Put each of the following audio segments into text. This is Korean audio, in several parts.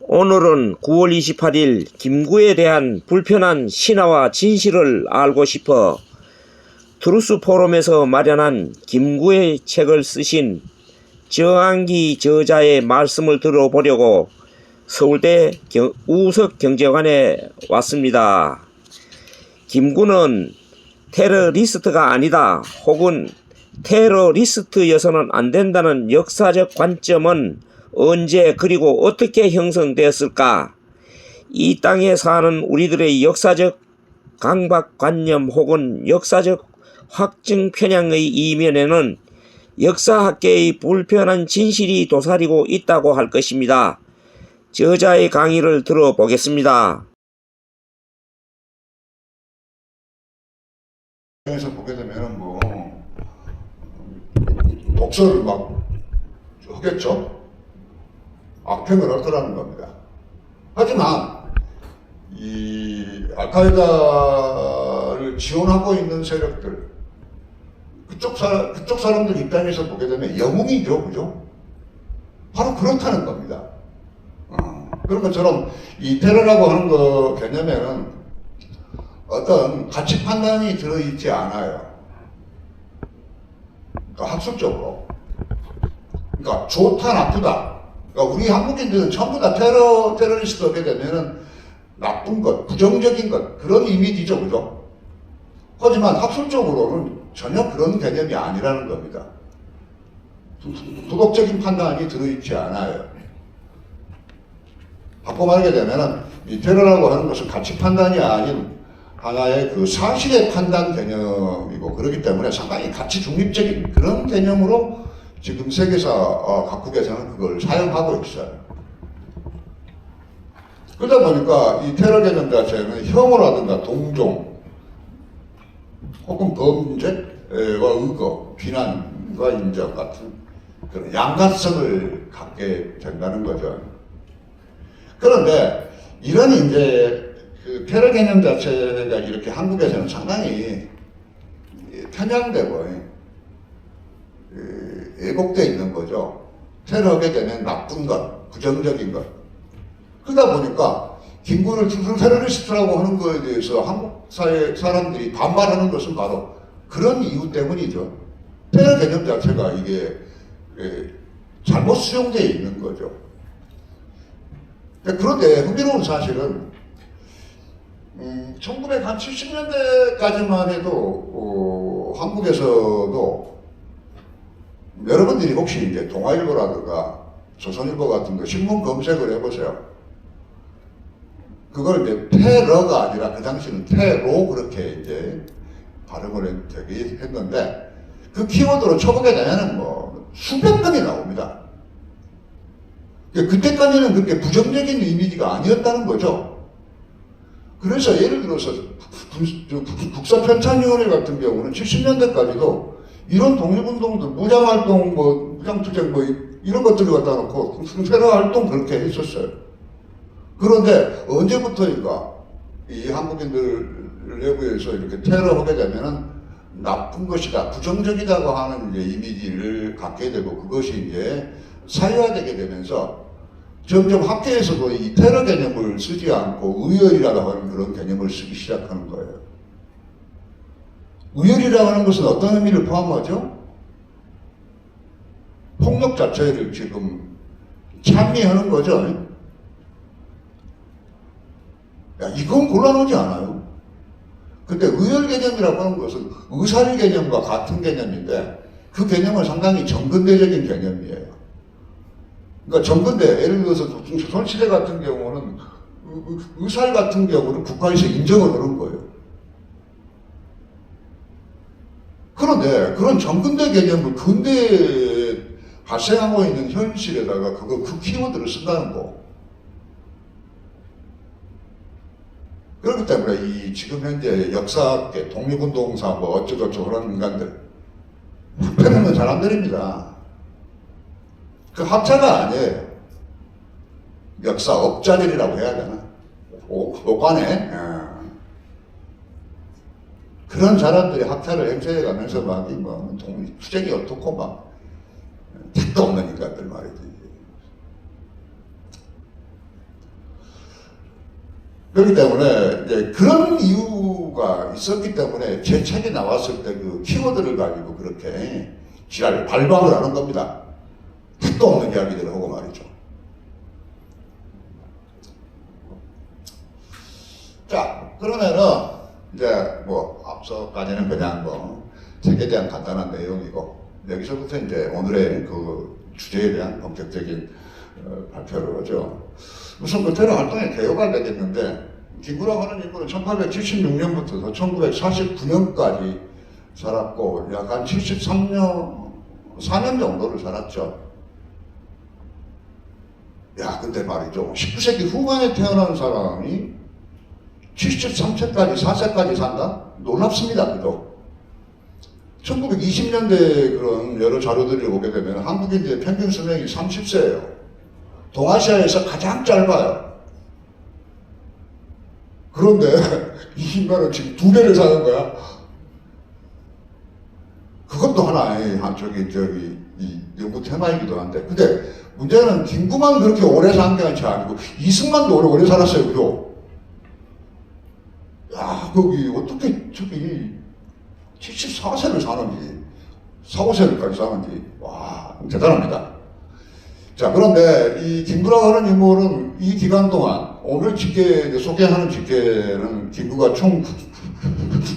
오늘은 9월 28일 김구에 대한 불편한 신화와 진실을 알고 싶어 트루스 포럼에서 마련한 김구의 책을 쓰신 정한기 저자의 말씀을 들어보려고 서울대 우석경제관에 왔습니다. 김구는 테러리스트가 아니다 혹은 테러리스트여서는 안 된다는 역사적 관점은 언제 그리고 어떻게 형성되었을까? 이 땅에 사는 우리들의 역사적 강박관념 혹은 역사적 확증 편향의 이면에는 역사학계의 불편한 진실이 도사리고 있다고 할 것입니다. 저자의 강의를 들어보겠습니다. 에서 보게 되면 독서를 막 하겠죠. 악평을 할 거라는 겁니다. 하지만 이 알카에다를 지원하고 있는 세력들, 그쪽 사람들 입장에서 보게 되면 영웅이죠, 그죠? 바로 그렇다는 겁니다. 그런 것처럼 이 테러라고 하는 거 개념에는 어떤 가치 판단이 들어있지 않아요. 그러니까 학술적으로. 그러니까 좋다, 나쁘다. 그러니까 우리 한국인들은 전부 다 테러리스트 하게 되면은 나쁜 것, 부정적인 것, 그런 이미지죠, 그죠? 하지만 학술적으로는 전혀 그런 개념이 아니라는 겁니다. 도덕적인 판단이 들어있지 않아요. 바꿔 말하게 되면은 이 테러라고 하는 것은 가치 판단이 아닌 하나의 그 사실의 판단 개념이고, 그렇기 때문에 상당히 가치 중립적인 그런 개념으로 지금 세계사 각국에서는 그걸 사용하고 있어요. 그러다 보니까 이 테러 개념 자체는 혐오라든가 동종 혹은 범죄와 의거, 비난과 인정 같은 그런 양가성을 갖게 된다는 거죠. 그런데 이런 이제 그 테러 개념 자체가 이렇게 한국에서는 상당히 편향되고 왜곡되어 있는 거죠. 테러하게 되면 나쁜 것, 부정적인 것. 그러다 보니까 김구를 테러리스트라고 하는 것에 대해서 한국 사회 사람들이 반발하는 것은 바로 그런 이유 때문이죠. 테러 개념 자체가 이게 잘못 수용되어 있는 거죠. 그런데 흥미로운 사실은 1970년대까지만 해도 한국에서도 여러분들이 혹시 이제 동아일보라든가 조선일보 같은 거 신문 검색을 해보세요. 그걸 이제 테러가 아니라 그 당시는 테로 그렇게 이제 발음을 되게 했는데 그 키워드로 쳐보게 되면 수백 건이 나옵니다. 그때까지는 그렇게 부정적인 이미지가 아니었다는 거죠. 그래서 예를 들어서 국사편찬위원회 같은 경우는 70년대까지도 이런 독립운동들, 무장활동, 무장투쟁 이런 것들을 갖다 놓고 테러활동 그렇게 했었어요. 그런데 언제부터인가 이 한국인들 내부에서 이렇게 테러하게 되면은 나쁜 것이다, 부정적이다고 하는 이제 이미지를 갖게 되고, 그것이 이제 사회화되게 되면서 점점 학계에서도 이 테러 개념을 쓰지 않고 의열이라고 하는 그런 개념을 쓰기 시작하는 거예요. 의열이라고 하는 것은 어떤 의미를 포함하죠? 폭력 자체를 지금 찬미하는 거죠. 야, 이건 곤란하지 않아요. 근데 의열 개념이라고 하는 것은 의사일 개념과 같은 개념인데 그 개념은 상당히 정근대적인 개념이에요. 그러니까 정근대, 예를 들어서 조선시대 같은 경우는 의사일 같은 경우는 국가에서 인정을 하는 거예요. 그런데 그런 정근대 개념을 근대에 발생하고 있는 현실에다가 그 키워드를 쓴다는 거. 그렇기 때문에 이 지금 현재 역사학계, 독립운동사 어쩌고저쩌고 그런 인간들 학회는 사람들입니다. 그 학자가 아니에요. 역사업자들이라고 해야 되나? 오관에 그런 사람들이 학자를 행세해가면서 막 투쟁이 어떻고 막 택도 없는 인간들 말이지. 그렇기 때문에 이제 그런 이유가 있었기 때문에 제 책이 나왔을 때 그 키워드를 가지고 그렇게 지랄 발광을 하는 겁니다. 택도 없는 이야기들을 하고 말이죠. 자, 그러면은 이제 뭐 앞서까지는 그냥 뭐 책에 대한 간단한 내용이고 여기서부터 이제 오늘의 그 주제에 대한 본격적인 발표를 하죠. 우선 그 테러 활동의 개요가 되겠는데 김구라고 하는 인물은 1876년부터 1949년까지 살았고 약 한 73년, 4년 정도를 살았죠. 야, 근데 말이죠. 19세기 후반에 태어난 사람이 73세까지, 4세까지 산다? 놀랍습니다, 그죠? 1920년대 그런 여러 자료들을 보게 되면 한국인들의 평균 수명이 30세예요. 동아시아에서 가장 짧아요. 그런데 이 인간은 지금 2배를 사는 거야. 그것도 하나의 이 연구 테마이기도 한데, 근데 문제는 김구만 그렇게 오래 산 게 아니고 이승만도 오래 살았어요, 그죠? 야, 거기 어떻게 저기 74세를 사는지, 4, 5세를까지 사는지, 와, 대단합니다. 자, 그런데 이 김구라고 하는 인물은 이 기간 동안 오늘 소개하는 집계는 김구가 총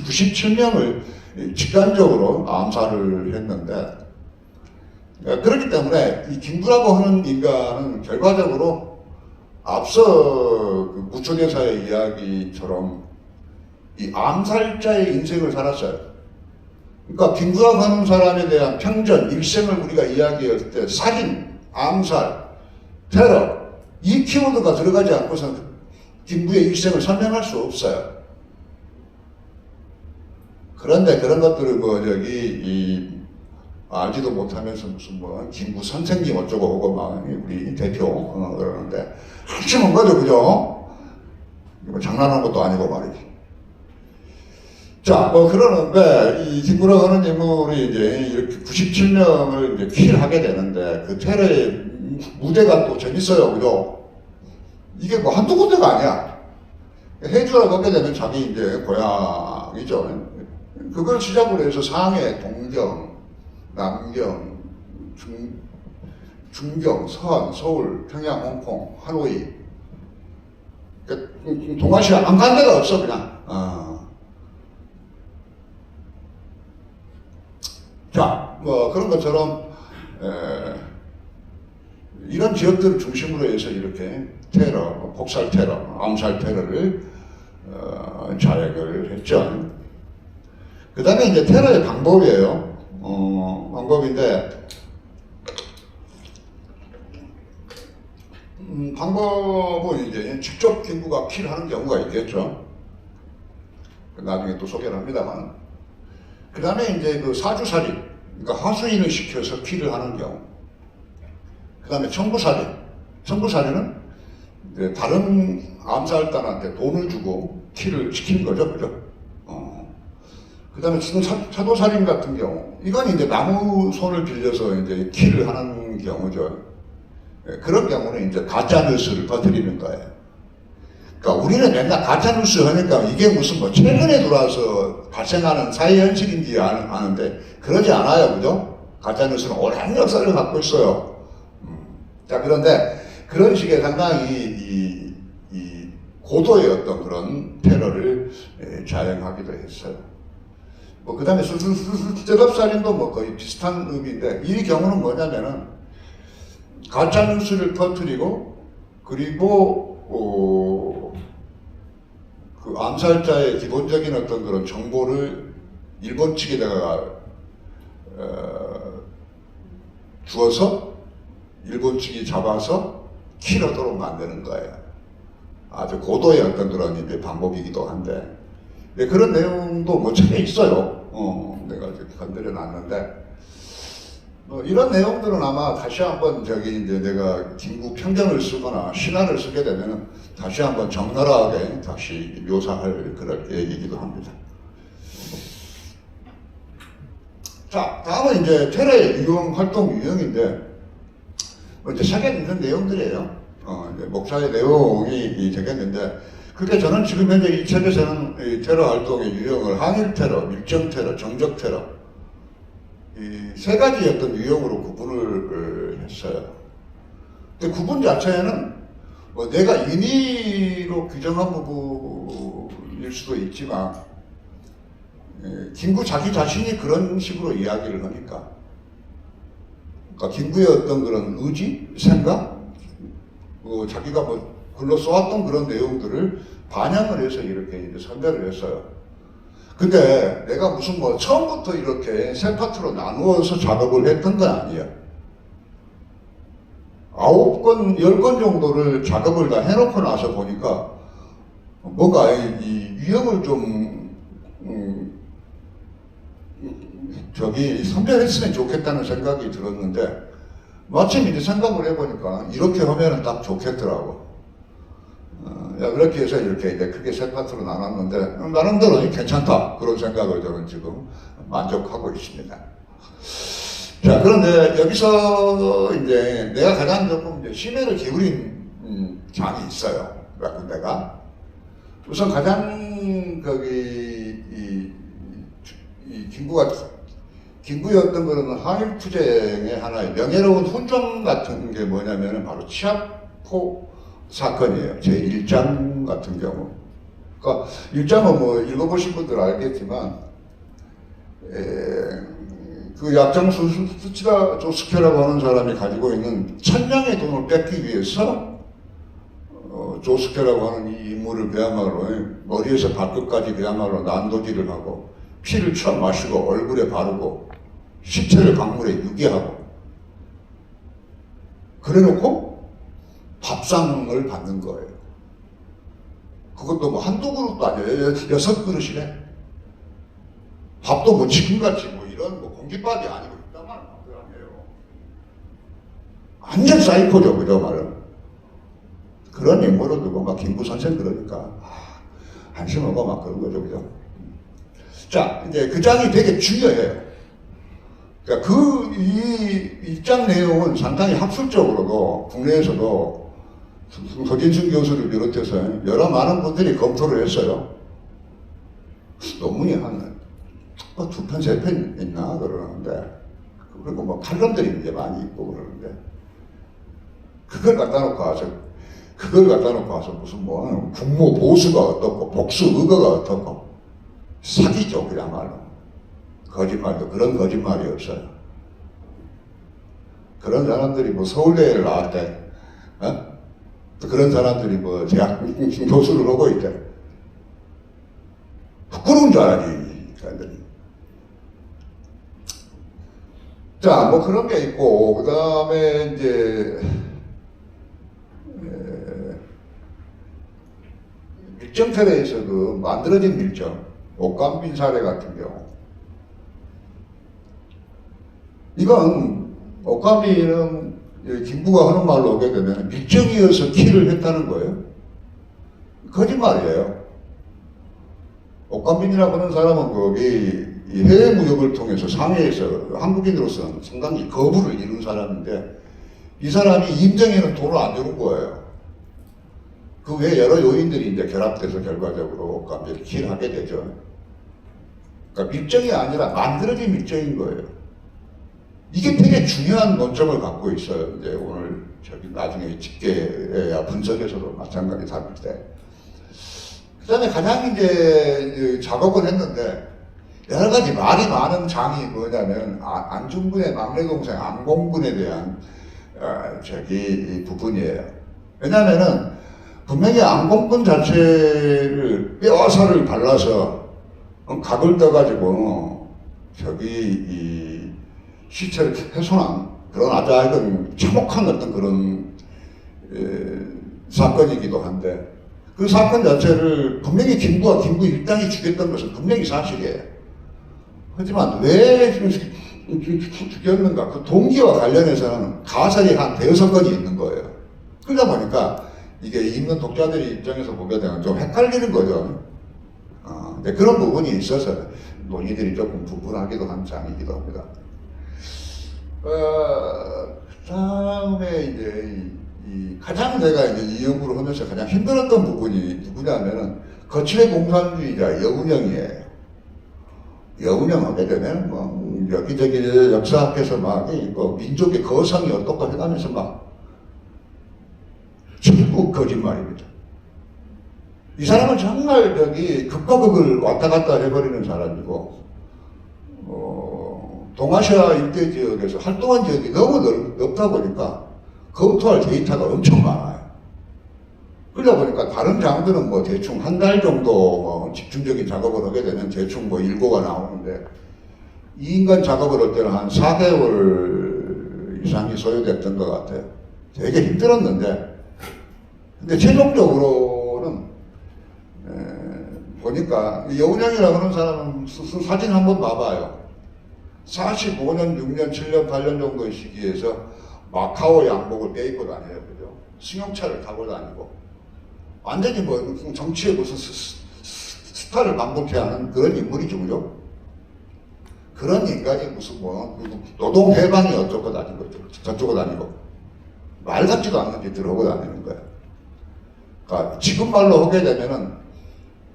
97명을 직간적으로 암살을 했는데, 그렇기 때문에 이 김구라고 하는 인간은 결과적으로 앞서 그 무초대사의 이야기처럼 이 암살자의 인생을 살았어요. 그러니까 김구라고 하는 사람에 대한 평전, 일생을 우리가 이야기할 때 살인, 암살, 테러 이 키워드가 들어가지 않고서는 김구의 일생을 설명할 수 없어요. 그런데 그런 것들을 알지도 못하면서 무슨 김구 선생님 어쩌고 하고 막 우리 대표 그러는데 한심한 거죠, 그죠? 장난하는 것도 아니고 말이지. 자, 그러는데 이 김구라고 하는 인물이 이제 이렇게 97명을 이제 킬하게 되는데 그 테러의 무대가 또 재밌어요, 그죠? 이게 한두 군데가 아니야. 해주라 걷게 되면 자기 이제 고향이죠. 그걸 시작으로 해서 상해, 동경, 남경, 중경, 서안, 서울, 평양, 홍콩, 하노이. 그러니까 동아시아 안 간 데가 없어, 그냥. 자, 그런 것처럼, 이런 지역들을 중심으로 해서 이렇게 테러, 폭살 테러, 암살 테러를 자행을 했죠. 그 다음에 이제 테러의 방법이에요. 방법인데, 방법은 이제 직접 김구가 킬하는 경우가 있겠죠. 나중에 또 소개를 합니다만. 그 다음에 이제 그 사주살인, 그러니까 하수인을 시켜서 킬을 하는 경우. 그 다음에 청부살인. 청부살인은 이제 다른 암살단한테 돈을 주고 킬을 시키는 거죠, 그죠? 그 다음에 차도살인 같은 경우, 이건 이제 나무 손을 빌려서 이제 킬을 하는 경우죠. 그런 경우는 이제 가짜뉴스를 퍼뜨리는 거예요. 그러니까 우리는 맨날 가짜뉴스 하니까 이게 무슨 최근에 들어와서 발생하는 사회 현실인지 아는데 그러지 않아요, 그죠? 가짜뉴스는 오랜 역사를 갖고 있어요. 자, 그런데 그런 식의 상당히 이 고도의 어떤 그런 테러를 자행하기도 했어요. 그 다음에 셋업살인도 거의 비슷한 의미인데, 이 경우는 뭐냐면은, 가짜뉴스를 퍼뜨리고, 그리고, 그 암살자의 기본적인 어떤 그런 정보를 일본 측에다가, 주어서, 일본 측이 잡아서 킬하도록 만드는 거예요. 아주 고도의 어떤 그런 이제 방법이기도 한데, 네, 그런 내용도 책에 있어요. 내가 이렇게 건드려 놨는데, 이런 내용들은 아마 다시 한번 이제 내가 김구 평전을 쓰거나 신화를 쓰게 되면 다시 한번 적나라하게 다시 묘사할 그런 얘기이기도 합니다. 자, 다음은 이제 테러의 활동 유형인데, 이제 책에 있는 내용들이에요. 이제 목차의 내용이 되겠는데, 그게 저는 지금 현재 이 책에서는 이 테러 활동의 유형을 항일 테러, 밀정 테러, 정적 테러 이 세 가지 어떤 유형으로 구분을 했어요. 근데 구분 자체는 뭐 내가 인위로 규정한 부분일 수도 있지만 김구 자기 자신이 그런 식으로 이야기를 하니까 그러니까 김구의 어떤 그런 의지, 생각, 자기가 뭐 글로 써왔던 그런 내용들을 반영을 해서 이렇게 이제 선별을 했어요. 근데 내가 무슨 뭐 처음부터 이렇게 세 파트로 나누어서 작업을 했던 건 아니에요. 9건, 10건 정도를 작업을 다 해놓고 나서 보니까 뭔가 이 유형을 좀 선별했으면 좋겠다는 생각이 들었는데 마침 이제 생각을 해보니까 이렇게 하면 딱 좋겠더라고. 그렇게 해서 이렇게 이제 크게 세 파트로 나눴는데 나름대로 괜찮다 그런 생각을 저는 지금 만족하고 있습니다. 자, 그런데 여기서 이제 내가 가장 조금 이제 심혈을 기울인 장이 있어요. 몇 군데가. 우선 가장 김구였던 그런 항일 투쟁의 하나의 명예로운 훈장 같은 게 뭐냐면은 바로 치아포 사건이에요. 제 1장 같은 경우. 그러니까 1장은 뭐 읽어보신 분들 알겠지만, 그 약장 수치다 조스케라고 하는 사람이 가지고 있는 1000냥의 돈을 뺏기 위해서 조스케라고 하는 이 인물을 그야말로 머리에서 발끝까지 그야말로 난도질을 하고 피를 쳐 마시고 얼굴에 바르고 시체를 강물에 유기하고 그래놓고 밥상을 받는 거예요. 그것도 뭐 한두 그릇도 아니에요. 6그릇이네. 밥도 뭐 지금같이 뭐 이런 뭐 공깃밥이 아니고 이따만 밥들 아니에요. 완전 사이코죠, 그저 말은. 그런 인물을 두고 막 김구 선생 그러니까 한심하고 막 그런 거죠, 그죠? 자, 이제 그 장이 되게 중요해요. 그러니까 이 장 내용은 상당히 학술적으로도 국내에서도 서진승 교수를 비롯해서 여러 많은 분들이 검토를 했어요. 논문이 한 2편, 3편 있나 그러는데, 그리고 뭐 칼럼들이 이제 많이 있고 그러는데, 그걸 갖다 놓고 와서 무슨 뭐 국모 보수가 어떻고 복수 의거가 어떻고 사기죠, 그야말로. 거짓말도 그런 거짓말이 없어요. 그런 사람들이 뭐 서울대를 나왔대. 또 그런 사람들이 뭐 대학 교수를 하고 있대. 부끄러운 줄 알아야지, 사람들이. 자, 뭐 그런 게 있고, 그 다음에 이제, 밀정 테러에서 그 만들어진 밀정, 옥감빈 사례 같은 경우. 이건, 옥감빈은 김구가 하는 말로 오게 되면 밀정이어서 킬을 했다는 거예요. 거짓말이에요. 옥감빈이라고 하는 사람은 거기 해외 무역을 통해서 상해에서 한국인으로서는 상당히 거부를 이룬 사람인데 이 사람이 임정에는 돈을 안 주는 거예요. 그 외에 여러 요인들이 이제 결합돼서 결과적으로 옥감빈을 킬하게 되죠. 그러니까 밀정이 아니라 만들어진 밀정인 거예요. 이게 되게 중요한 논점을 갖고 있어요. 이제 오늘 나중에 집계야 분석에서도 마찬가지 다룰 때. 그 다음에 가장 이제 작업을 했는데 여러 가지 말이 많은 장이 뭐냐면 안중근의 막내 동생 안공근에 대한 부분이에요. 왜냐면은 분명히 안공근 자체를 뼈살을 발라서 각을 떠가지고 이 시체를 훼손한 그런 아주 참혹한 어떤 그런 사건이기도 한데 그 사건 자체를 분명히 김구 일당이 죽였던 것은 분명히 사실이에요. 하지만 왜 죽였는가? 그 동기와 관련해서는 가설이 한 5건이 있는 거예요. 그러다 보니까 이게 읽는 독자들의 입장에서 보게 되면 좀 헷갈리는 거죠. 근데 그런 부분이 있어서 논의들이 조금 분분하기도 한 장이기도 합니다. 다음에 이제 이 가장 내가 이제 이 연구를 하면서 가장 힘들었던 부분이 누구냐면은 거칠의 공산주의자 여운형이에요. 여운형 하게 되면 뭐 여기저기 역사학에서 막 민족의 거성이 어떻고 해가면서 막 전부 거짓말입니다. 이 사람은 정말 극과 극을 왔다 갔다 해버리는 사람이고, 동아시아 일대 지역에서 활동한 지역이 너무 넓다 보니까 검토할 데이터가 엄청 많아요. 그러다 보니까 다른 장들은 뭐 대충 한 달 정도 뭐 집중적인 작업을 하게 되면 대충 뭐 일고가 나오는데, 이 인간 작업을 할 때는 한 4개월 이상이 소요됐던 것 같아요. 되게 힘들었는데, 근데 최종적으로는 보니까 여운형이라고 하는 사람은 사진 한번 봐봐요. 45년, 6년, 7년, 8년 정도의 시기에서 마카오 양복을 빼입고 다녀요. 그죠? 승용차를 타고 다니고. 완전히 뭐 정치에 무슨 스타를 반복해 하는 그런 인물이죠. 그죠? 그런 인간이 무슨 뭐 노동 해방이 어쩌고 다니고 저쩌고 다니고 말 같지도 않는 짓들을 하고 다니는 거예요. 그러니까 지금 말로 하게 되면은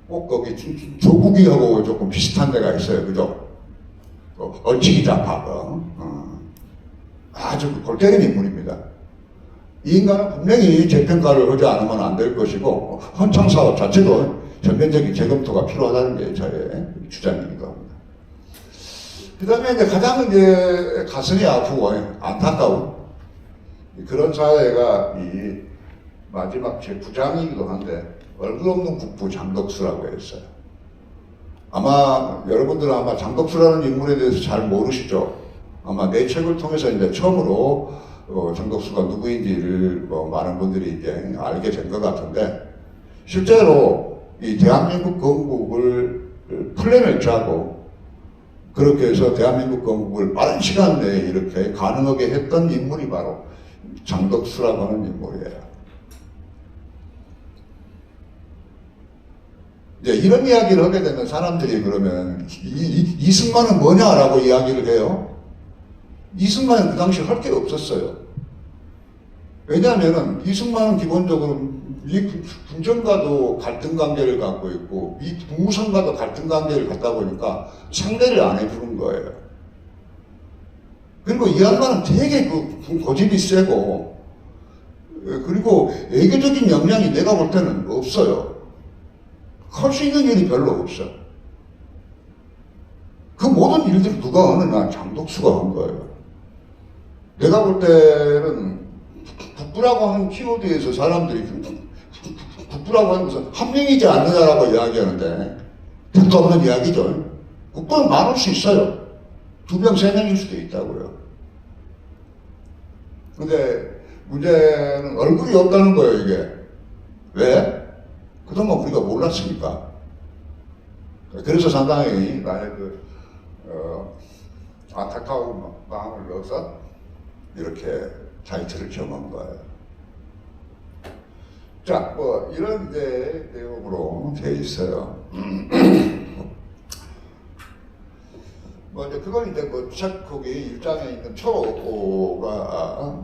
꼭 거기 조국이하고 조금 비슷한 데가 있어요. 그죠? 얼치기 잡하고 아주 골 때리는 인물입니다. 이 인간은 분명히 재평가를 하지 않으면 안 될 것이고 헌창사업 자체도 전면적인 재검토가 필요하다는 게 저의 주장이기도 합니다. 그 다음에 이제 가장 이제 가슴이 아프고 안타까운 그런 사회가 이 마지막 제 9장이기도 한데 얼굴 없는 국부 장덕수라고 했어요. 아마 여러분들은 아마 장덕수라는 인물에 대해서 잘 모르시죠. 아마 내 책을 통해서 이제 처음으로 장덕수가 누구인지를 뭐 많은 분들이 이제 알게 된 것 같은데, 실제로 이 대한민국 건국을 플랜을 짜고 그렇게 해서 대한민국 건국을 빠른 시간 내에 이렇게 가능하게 했던 인물이 바로 장덕수라고 하는 인물이에요. 이제 이런 이야기를 하게 되면 사람들이 그러면 이승만은 뭐냐라고 이야기를 해요. 이승만은 그 당시 할 게 없었어요. 왜냐하면은 이승만은 기본적으로 미 군정과도 갈등 관계를 갖고 있고 미 국무성과도 갈등 관계를 갖다 보니까 상대를 안 해주는 거예요. 그리고 이 양반은 되게 고집이 세고, 그리고 외교적인 역량이 내가 볼 때는 없어요. 할 수 있는 일이 별로 없어. 그 모든 일들을 누가 하느냐? 장덕수가 한 거예요. 내가 볼 때는 국부라고 하는 키워드에서 사람들이 국부라고 하는 것은 한 명이지 않느냐라고 이야기하는데 뜻도 없는 이야기죠. 국부는 많을 수 있어요. 2명, 3명일 수도 있다고요. 근데 문제는 얼굴이 없다는 거예요, 이게. 왜? 그동안 우리가 몰랐으니까. 그래서 상당히 나의 안타까운 마음을 넣어서 이렇게 타이틀을 정한 거예요. 자, 뭐 이런 이제 내용으로 돼 있어요. 뭐 이제 그건 이제 뭐 책 거기 1장에 있는 초가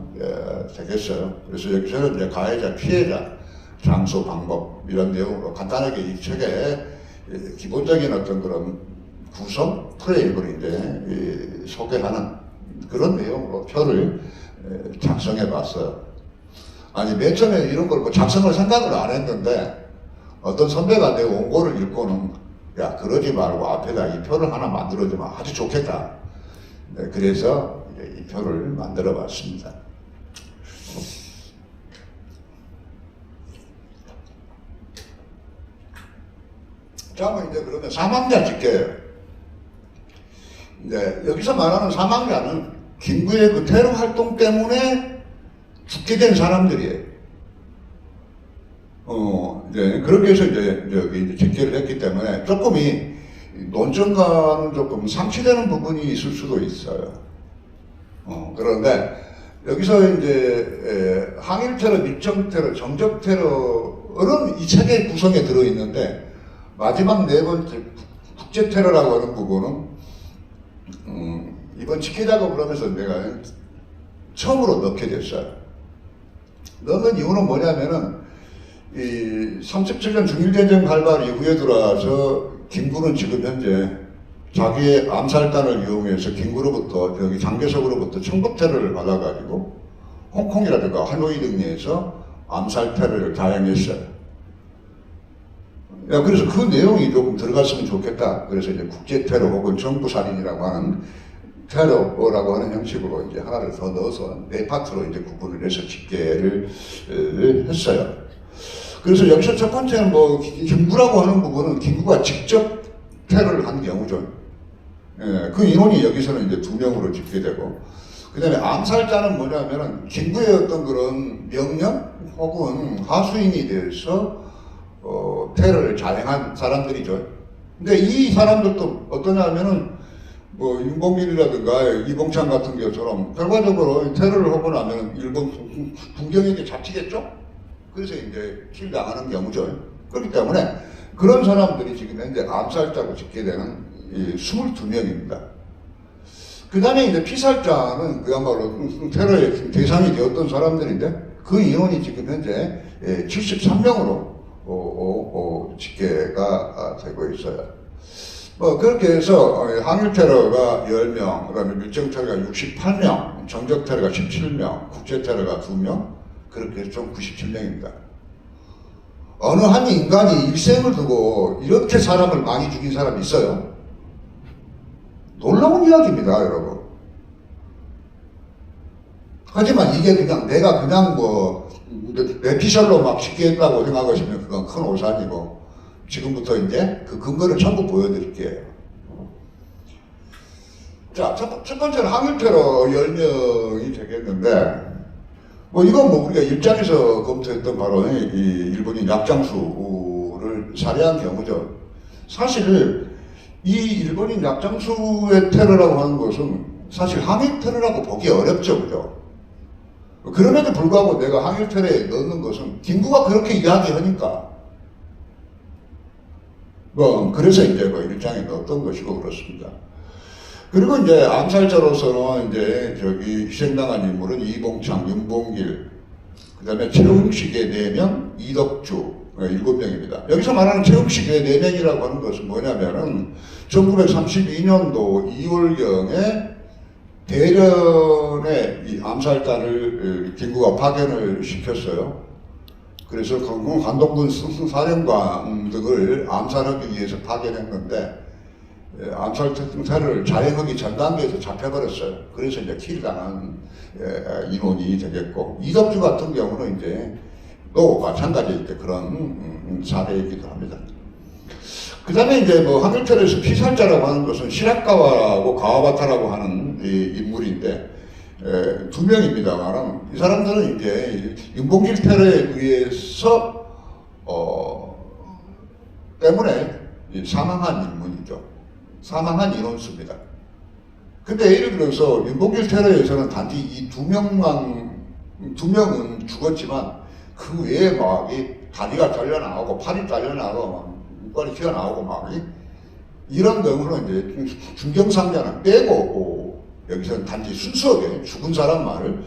되겠어요. 그래서 여기서는 이제 가해자, 피해자, 장소, 방법 이런 내용으로 간단하게 이 책의 기본적인 어떤 그런 구성 프레임을 이제 소개하는 그런 내용으로 표를 작성해 봤어요. 아니 맨 처음에 이런 걸 뭐 작성을 생각을 안 했는데 어떤 선배가 내 원고를 읽고는 야 그러지 말고 앞에다 이 표를 하나 만들어주면 아주 좋겠다. 네, 그래서 이 표를 만들어 봤습니다. 자, 뭐 이제 그러면 사망자 집계예요. 네, 여기서 말하는 사망자는 김구의 그 테러 활동 때문에 죽게 된 사람들이에요. 이제 그렇게 해서 이제 집계를 했기 때문에 조금이 논점과는 조금 상치되는 부분이 있을 수도 있어요. 그런데 여기서 이제 항일 테러, 밀정 테러, 정적 테러는 이 책의 구성에 들어 있는데 마지막 네 번째 국제 테러라고 하는 부분은 이번 집계 작업을 하면서 내가 처음으로 넣게 됐어요. 넣는 이유는 뭐냐면은 이 37년 중일대전 발발 이후에 들어와서 김구는 지금 현재 자기의 암살단을 이용해서 김구로부터 여기 장개석으로부터 청부 테러를 받아가지고 홍콩이라든가 하노이 등에서 암살 테러를 자행했어요. 야, 그래서 그 내용이 조금 들어갔으면 좋겠다. 그래서 이제 국제 테러 혹은 정부 살인이라고 하는 테러라고 하는 형식으로 이제 하나를 더 넣어서 네 파트로 이제 구분을 해서 집계를 했어요. 그래서 여기서 첫 번째는 뭐 김구라고 하는 부분은 김구가 직접 테러를 한 경우죠. 예, 그 인원이 여기서는 이제 2명으로 집계되고, 그 다음에 암살자는 뭐냐면은 김구의 어떤 그런 명령 혹은 하수인이 돼서 테러를 자행한 사람들이죠. 근데 이 사람들도 어떠냐면은 뭐 윤봉길이라든가 이봉창 같은 경우처럼 결과적으로 테러를 하고 나면 일본 국경에게 잡히겠죠? 그래서 이제 킬 당하는 경우죠. 그렇기 때문에 그런 사람들이 지금 현재 암살자로 집계되는 22명입니다. 그 다음에 이제 피살자는 그야말로 테러의 대상이 되었던 사람들인데 그 인원이 지금 현재 73명으로 집계가 되고 있어요. 뭐 그렇게 해서 항일 테러가 10명, 그다음에 밀정 테러가 68명, 정적 테러가 17명, 국제 테러가 2명, 그렇게 해서 총 97명입니다. 어느 한 인간이 일생을 두고 이렇게 사람을 많이 죽인 사람이 있어요? 놀라운 이야기입니다, 여러분. 하지만 이게 그냥 내가 그냥 뭐 뇌피셜로 막 쉽게 했다고 생각하시면 그건 큰 오산이고, 지금부터 이제 그 근거를 전부 보여드릴게요. 자, 첫 번째는 항일 테러 10명이 되겠는데, 뭐 이건 뭐 우리가 일장에서 검토했던 바로 이 일본인 약장수를 살해한 경우죠. 사실 이 일본인 약장수의 테러라고 하는 것은 사실 항일 테러라고 보기 어렵죠, 그죠? 그럼에도 불구하고 내가 항일 테러에 넣는 것은 김구가 그렇게 이야기하니까 뭐 그래서 이제 뭐 일장에 넣었던 것이고 그렇습니다. 그리고 이제 암살자로서는 이제 저기 희생당한 인물은 이봉창, 윤봉길, 그 다음에 최웅식의 4명, 이덕주 7명입니다. 여기서 말하는 최웅식의 4명이라고 하는 것은 뭐냐면은 1932년도 2월경에 대련에 이 암살단을 김구가 파견을 시켰어요. 그래서 관동군 승승사령관 등을 암살하기 위해서 파견했는데 암살 테러를 자행하기 전 단계에서 잡혀버렸어요. 그래서 이제 킬 당한 인원이 되겠고, 이덕주 같은 경우는 이제 또 마찬가지 이제 그런 사례이기도 합니다. 그 다음에 이제 뭐 항일 테러에서 피살자라고 하는 것은 시라카와하고 가와바타라고 하는 인물인데 2명입니다만 이 사람들은 이제 윤봉길 테러에 의해서 때문에 사망한 인물이죠. 사망한 인원수입니다. 근데 예를 들어서 윤봉길 테러에서는 단지 이 2명은 죽었지만 그 외에 막 다리가 잘려나오고 팔이 잘려나오고 막 눈깔이 튀어나오고 막 이런 경우는 이제 중경상자는 빼고 여기서는 단지 순수하게 죽은 사람만을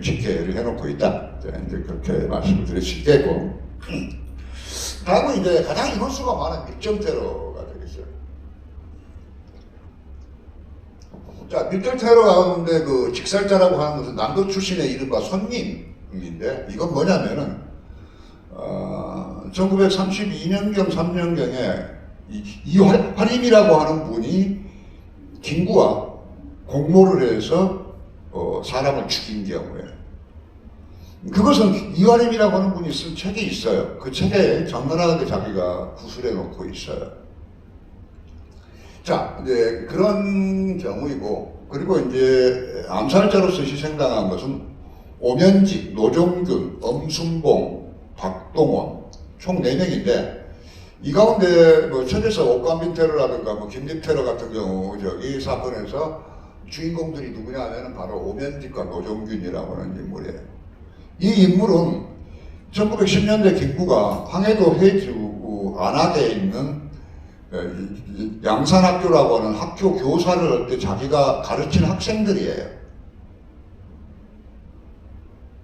집계를 해놓고 있다. 이제 그렇게 말씀을 드릴 수 있겠고, 다음은 이제 가장 인원수가 많은 밀정 테러가 되겠어요. 자, 밀정 테러 가운데 그 직살자라고 하는 것은 남도 출신의 이른바 손님인데, 이건 뭐냐면은 1932년경 3년경에 이활임이라고 하는 분이 김구와 공모를 해서 사람을 죽인 경우에, 그것은 이활임이라고 하는 분이 쓴 책이 있어요. 그 책에 적나라하게 자기가 구술해 놓고 있어요. 자, 이제 그런 경우이고, 그리고 이제 암살자로서 희생당한 것은 오면직, 노종균, 엄순봉, 박동원 총 4명인데, 이 가운데 뭐 천에서 옥관빈 테러라든가 뭐 김립 테러 같은 경우 이 사건에서 주인공들이 누구냐 하면 바로 오면직과 노종균이라고 하는 인물이에요. 이 인물은 1910년대 김구가 황해도 해주 안악에 있는 양산학교라고 하는 학교 교사를 할 때 자기가 가르친 학생들이에요.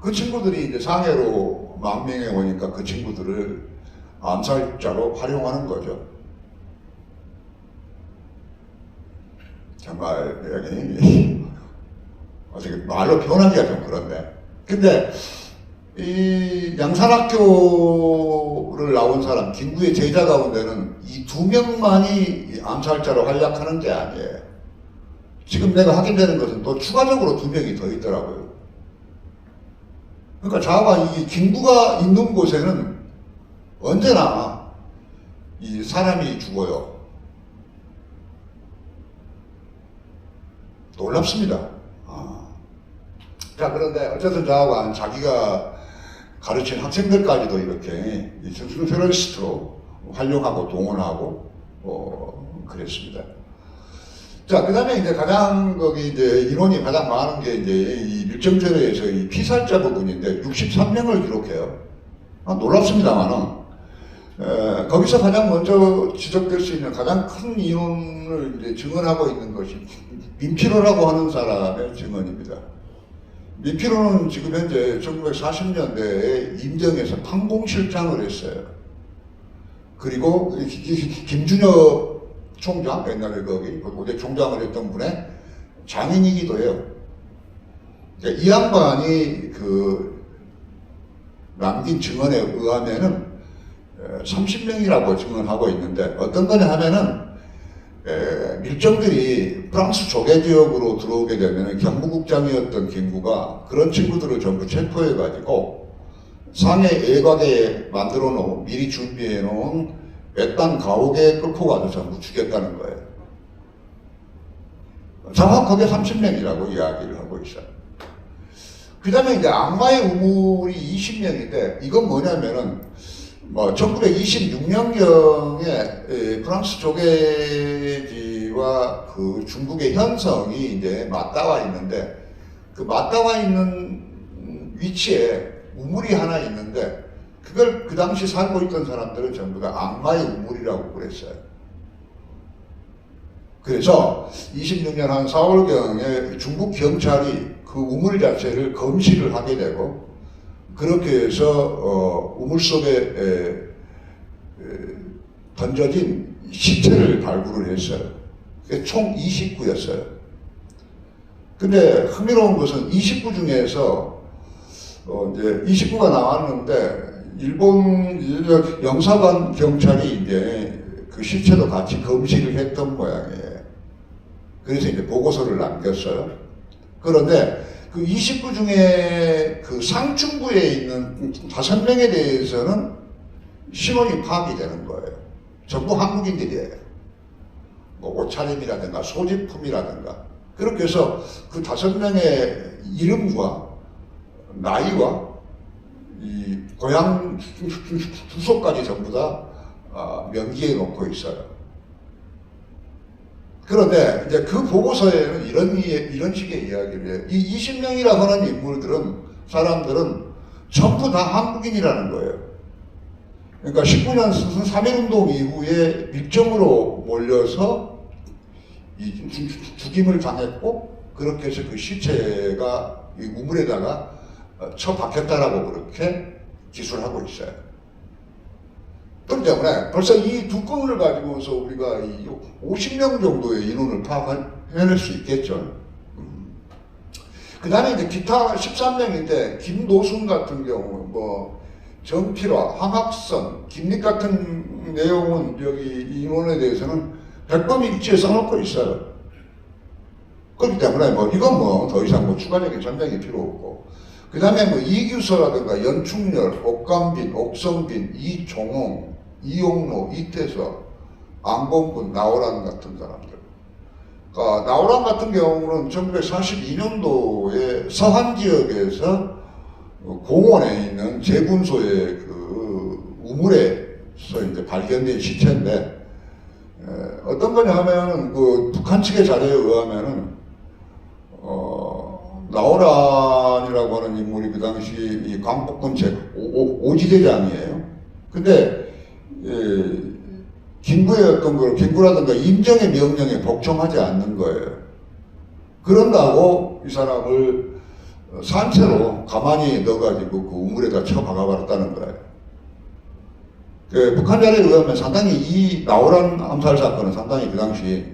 그 친구들이 이제 상해로 망명해 오니까 그 친구들을 암살자로 활용하는 거죠. 정말 여기 어떻게 말로 표현하기가 좀 그런데, 근데 이 양산학교를 나온 사람 김구의 제자 가운데는 이 2명만이 암살자로 활약하는 게 아니에요. 지금 내가 확인되는 것은 또 추가적으로 2명이 더 있더라고요. 그러니까 좌우가 이 김구가 있는 곳에는 언제나 이 사람이 죽어요. 놀랍습니다. 자, 그런데 어쨌든 좌우가 자기가 가르친 학생들까지도 이렇게 테러리스트로 활용하고 동원하고 그랬습니다. 자, 그 다음에 이제 가장 거기 이제 인원이 가장 많은 게 이제 이 밀정제도에서 이 피살자 부분인데 63명을 기록해요. 놀랍습니다만은 거기서 가장 먼저 지적될 수 있는 가장 큰 인원을 이제 증언하고 있는 것이 민피로라고 하는 사람의 증언입니다. 민피로는 지금 현재 1940년대에 임정에서 판공실장을 했어요. 그리고 김준엽 총장, 옛날에 거기 고대 총장을 했던 분의 장인이기도 해요. 이 양반이 그 남긴 증언에 의하면은 30명이라고 증언하고 있는데, 어떤 거냐 하면은 밀정들이 프랑스 조개 지역으로 들어오게 되면 경무국장이었던 김구가 그런 친구들을 전부 체포해 가지고 상해 애곽에 만들어 놓은, 미리 준비해 놓은 외딴 가옥에 끌고 가서 전부 죽였다는 거예요. 정확하게 30명이라고 이야기를 하고 있어요. 그 다음에 이제 악마의 우물이 20명인데, 이건 뭐냐면은 1926년경에 프랑스 조개지와 그 중국의 현성이 이제 맞닿아 있는데, 그 맞닿아 있는 위치에 우물이 하나 있는데, 그걸 그 당시 살고 있던 사람들은 전부 다 악마의 우물이라고 그랬어요. 그래서 26년 한 4월경에 중국 경찰이 그 우물 자체를 검시를 하게 되고, 그렇게 해서 우물 속에 던져진 시체를 발굴을 했어요. 총 29였어요. 근데 흥미로운 것은 29 중에서 이제 29가 나왔는데, 일본 영사관 경찰이 이제 그 시체도 같이 검시를 했던 모양이에요. 그래서 이제 보고서를 남겼어요. 그런데 그 29 중에 그 상층부에 있는 5명에 대해서는 신원이 파악이 되는 거예요. 전부 한국인들이에요. 옷차림이라든가 소지품이라든가. 그렇게 해서 그 5명의 이름과 나이와 이 고향 주소까지 전부 다 명기해 놓고 있어요. 그런데 이제 그 보고서에는 이런 식의 이야기를 해요. 이 20명이라고 하는 인물들은, 사람들은 전부 다 한국인이라는 거예요. 그러니까 19년 3.1운동 이후에 밀정으로 몰려서 죽임을 당했고, 그렇게 해서 그 시체가 이 우물에다가 처박혔다라고 그렇게 기술하고 있어요. 그렇기 때문에 벌써 이 두 건을 가지고서 우리가 이 50명 정도의 인원을 파악해낼 수 있겠죠. 그 다음에 이제 기타 13명인데, 김노순 같은 경우, 정필화, 황학선, 김립 같은 내용은 여기 인원에 대해서는 백범일지에 써놓고 있어요. 그렇기 때문에 이건 더 이상 추가적인 설명이 필요 없고, 그 다음에 이규서라든가 연충렬, 옥감빈, 옥성빈, 이종홍, 이용로, 이태석, 안봉근, 나오란 같은 사람들. 그러니까 나오란 같은 경우는 1942년도에 서한 지역에서 공원에 있는 제군소의 그 우물에서 이제 발견된 시체인데, 어떤 거냐 하면은 그 북한 측의 자료에 의하면은 나오란이라고 하는 인물이 그 당시 이 광복군 오지대장이에요. 근데 김구의 어떤 걸, 김구라든가 임정의 명령에 복종하지 않는 거예요. 그런다고 이 사람을 산채로 가만히 넣어가지고 그 우물에다 쳐박아버렸다는 거예요. 그 북한 자료에 의하면 상당히 이 나오란 암살 사건은 상당히 그 당시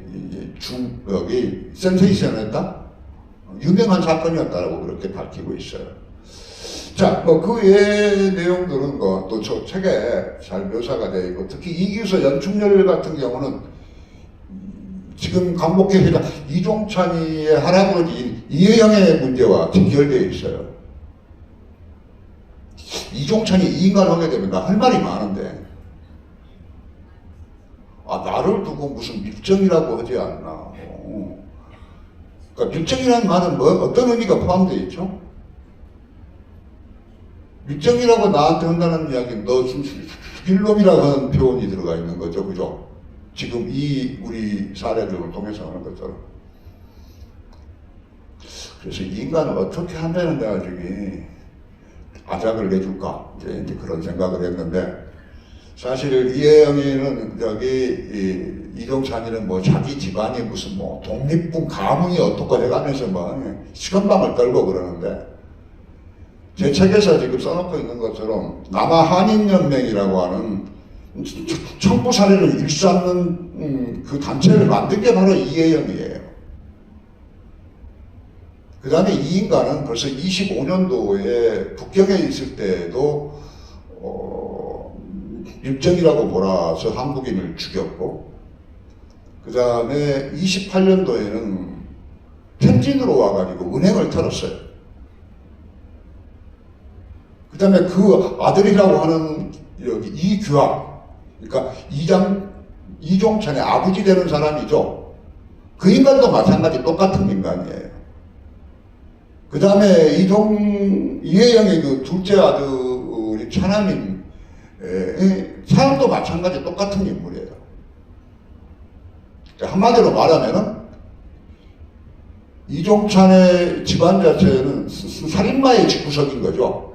여기 센세이션했다? 유명한 사건이었다라고 그렇게 밝히고 있어요. 자, 뭐 그 외의 내용들은 또 저 책에 잘 묘사가 되어 있고, 특히 이기서 연충렬 같은 경우는 지금 강복회의가 이종찬이의 할아버지 이혜영의 문제와 직결되어 있어요. 이종찬이 이 인간 하게 되면 나 할 말이 많은데, 나를 두고 무슨 밀정이라고 하지 않나. 그러니까 밀정이라는 말은 어떤 의미가 포함되어 있죠? 밀정이라고 나한테 한다는 이야기는 너 죽일 놈이라고 하는 표현이 들어가 있는 거죠. 그죠? 지금 우리 사례들을 통해서 하는 것처럼. 그래서 이 인간을 어떻게 하면 내가 저기 아작을 내줄까? 이제 그런 생각을 했는데, 사실 이혜영이는 이종찬이는 뭐 자기 집안이 무슨 뭐 독립군 가문이 어떻고 해가면서 뭐 시건방을 떨고 그러는데, 제 책에서 지금 써놓고 있는 것처럼 남아한인연맹이라고 하는 청부 사례를 일삼는 그 단체를 만든 게 바로 이혜영이에요. 그 다음에 이 인간은 벌써 25년도에 북경에 있을 때도 밀정이라고 몰아서 한국인을 죽였고, 그 다음에 28년도에는天津으로 와가지고 은행을 털었어요. 그 다음에 그 아들이라고 하는 여기 이규학, 그러니까 이종찬의 아버지 되는 사람이죠. 그 인간도 마찬가지 똑같은 인간이에요. 그 다음에 이혜영의 그 둘째 아들이 차남인 사람도 마찬가지 똑같은 인물이에요. 한마디로 말하면은 이종찬의 집안 자체는 살인마의 집구석인 거죠.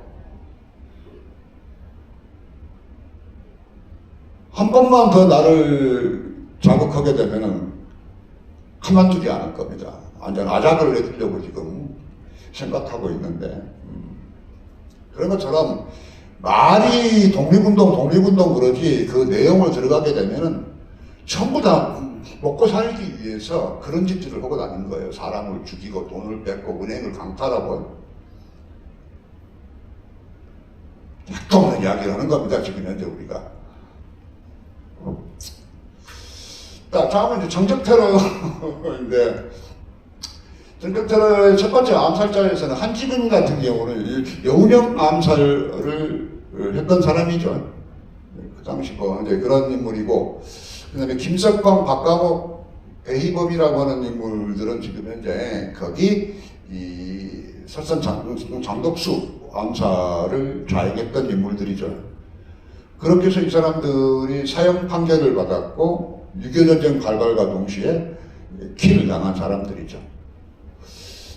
한 번만 더 나를 자극하게 되면은 가만두지 않을 겁니다. 완전 아작을 내주려고 지금 생각하고 있는데, 그런 것처럼 말이 독립운동 그러지 그 내용을 들어가게 되면은 전부 다 먹고 살기 위해서 그런 짓들을 하고 다니는 거예요. 사람을 죽이고 돈을 뺏고 은행을 강탈하고 약도 없는 이야기를 하는 겁니다. 지금 현재 우리가. 자, 다음은 이제 정적테러인데, 정적테러의 첫 번째 암살자에서는 한지근 같은 경우는 여운형 암살을 했던 사람이죠. 그 당시 뭐 이제 그런 인물이고, 그 다음에 김석광, 박강옥, 배희범이라고 하는 인물들은 지금 현재 거기 이 설산 장덕수 암살을 좌행했던 인물들이죠. 그렇게 해서 이 사람들이 사형 판결을 받았고 6.25 전쟁 발발과 동시에 킬을 당한 사람들이죠.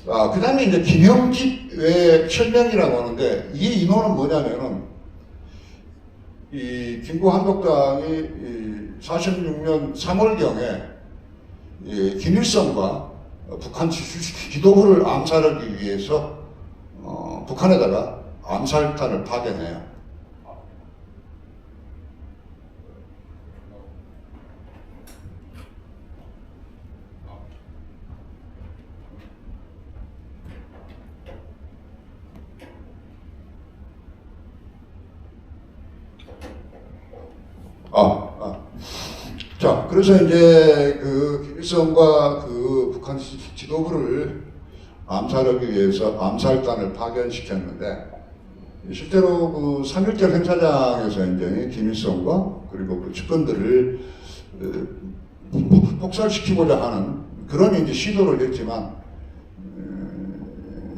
그 다음에 이제 김형집 외 7명이라고 하는데, 이 인원은 뭐냐면은 이 김구 한독당이 46년 3월경에 김일성과 북한 지도부를 암살하기 위해서 북한에다가 암살탄을 파견해요. 자, 그래서 이제 그 김일성과 그 북한 지도부를 암살하기 위해서 암살단을 파견시켰는데, 실제로 그 3.1절 행사장에서 이제 김일성과 그리고 그 측근들을 폭살시키고자 하는 그런 이제 시도를 했지만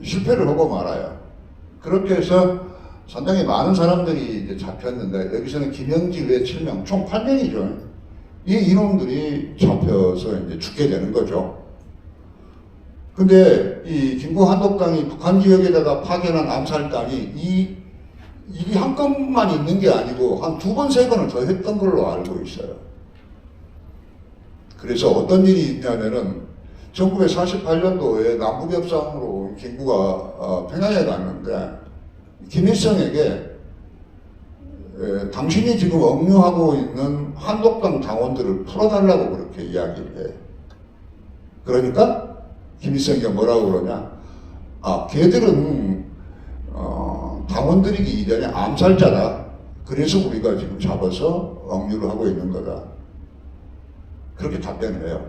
실패를 하고 말아요. 그렇게 해서 상당히 많은 사람들이 이제 잡혔는데, 여기서는 김영지 외 7명, 총 8명이죠. 이 인원들이 잡혀서 이제 죽게 되는 거죠. 근데 이 김구 한독당이 북한 지역에다가 파견한 암살단이 일이 한 건만 있는 게 아니고 한 2번, 3번을 더 했던 걸로 알고 있어요. 그래서 어떤 일이 있냐면은 1948년도에 남북협상으로 김구가 평양에 갔는데 김일성에게 당신이 지금 억류하고 있는 한독당 당원들을 풀어달라고 그렇게 이야기를 해요. 그러니까 김일성이 뭐라고 그러냐? 걔들은 당원들이기 이전에 암살자다. 그래서 우리가 지금 잡아서 억류를 하고 있는 거다. 그렇게 답변을 해요.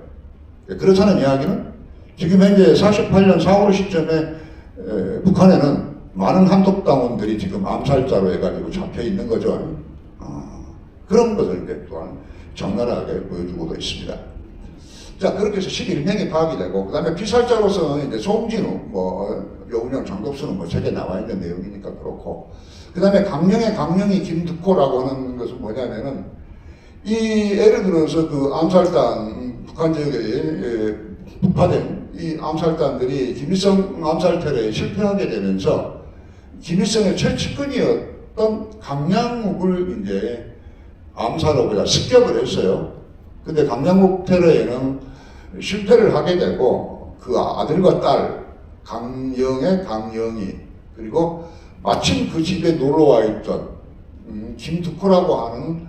그렇다는 이야기는 지금 현재 48년 4월 시점에 북한에는 많은 한독당원들이 지금 암살자로 해가지고 잡혀 있는 거죠. 그런 것을 이제 또한 적나라하게 보여주고도 있습니다. 자, 그렇게 해서 11명이 파악이 되고, 그 다음에 피살자로서는 이제 송진우, 여운형, 장덕수는 책에 나와 있는 내용이니까 그렇고, 그 다음에 강령이 김득호라고 하는 것은 뭐냐면은, 예를 들어서 그 암살단, 북한 지역에 북파된 이 암살단들이 김일성 암살 테러에 실패하게 되면서, 김일성의 최측근이었던 강량욱을 이제 암살하고자 습격을 했어요. 근데 강량욱 테러에는 실패를 하게 되고 그 아들과 딸 강영이 그리고 마침 그 집에 놀러와 있던 김득호라고 하는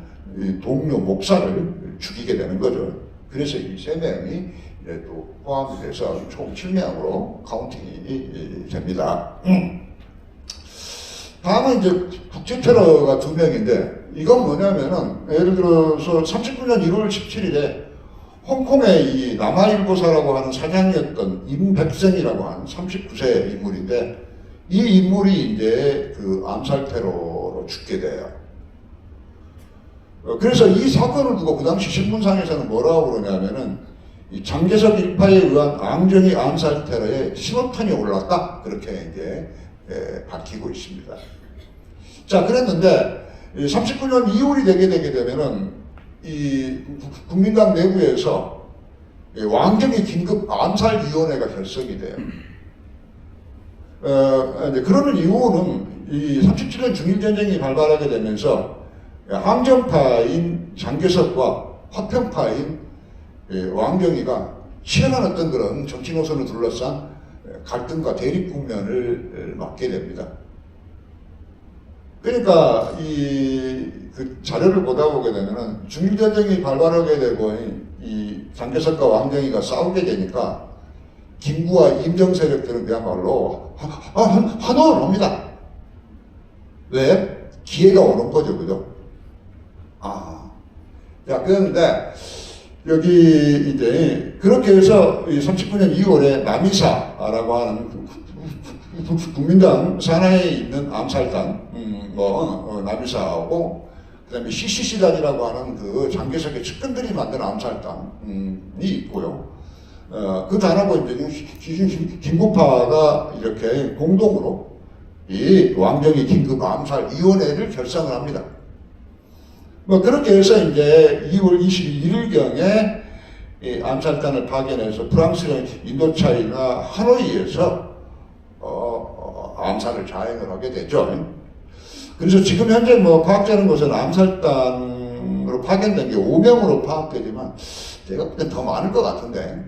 동료 목사를 죽이게 되는 거죠. 그래서 이 세 명이 또 포함이 돼서 총 7명으로 카운팅이 됩니다. 다음은 이제 국제 테러가 2명인데 이건 뭐냐면은 예를 들어서 39년 1월 17일에 홍콩의 이 남아일보사라고 하는 사장이었던 임백선이라고 하는 39세 인물인데 이 인물이 이제 그 암살 테러로 죽게 돼요. 그래서 이 사건을 두고 그 당시 신문상에서는 뭐라고 그러냐면은 이 장개석 일파에 의한 앙정의 암살 테러에 신호탄이 올랐다 그렇게 이제 밝히고 있습니다. 자, 그랬는데 39년 2월이 되게 되면은 이 국민당 내부에서 왕정의 긴급 암살위원회가 결성이 돼요. 그러는 이유는 이 37년 중일전쟁이 발발하게 되면서 항전파인 장개석과 화평파인 왕정이가 치열한 어떤 그런 정치 노선을 둘러싼 갈등과 대립 국면을 맞게 됩니다. 그러니까 그 자료를 보다 보게 되면은 중일전쟁이 발발하게 되고 이 장개석과 왕정이가 싸우게 되니까 김구와 임정 세력들은 그야말로 환호를 합니다. 왜? 기회가 오는 거죠, 그죠? 자, 그런데 여기 이제 그렇게 해서 39년 2월에 남이사라고 하는 국민당 산하에 있는 암살단, 남이사하고 그다음에 CCC단이라고 하는 그 장개석의 측근들이 만든 암살단이 있고요. 그 단하고 이제 김구파가 이렇게 공동으로 이 왕정의 긴급 암살위원회를 결성을 합니다. 그렇게 해서 이제 2월 21일경에 이 암살단을 파견해서 프랑스랑 인도차이나 하노이에서 암살을 자행을 하게 되죠. 그래서 지금 현재 파악되는 것은 암살단으로 파견된 게 5명으로 파악되지만 제가 볼 땐 더 많을 것 같은데.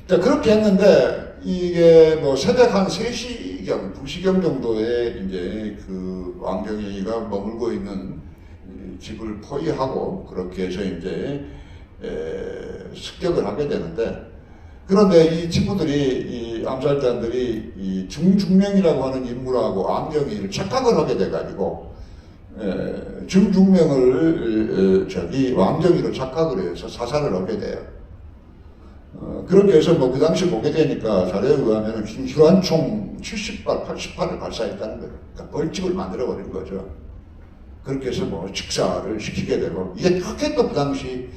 자, 그렇게 했는데 이게 새벽 한 3시경, 2시경 정도에 이제 그 왕정이가 머물고 있는 집을 포위하고 그렇게 해서 이제 습격을 하게 되는데 그런데 이 친구들이 이 암살단들이 이 중중명이라고 하는 인물하고 왕정이를 착각을 하게 돼가지고 중중명을 왕정이로 착각을 해서 사살을 하게 돼요. 그렇게 해서 그 당시 보게 되니까 자료에 의하면 기관총 70발, 80발을 발사했다는 거예요. 그러니까 벌집을 만들어버린 거죠. 그렇게 해서 직사를 시키게 되고 이게 크게 또 그 당시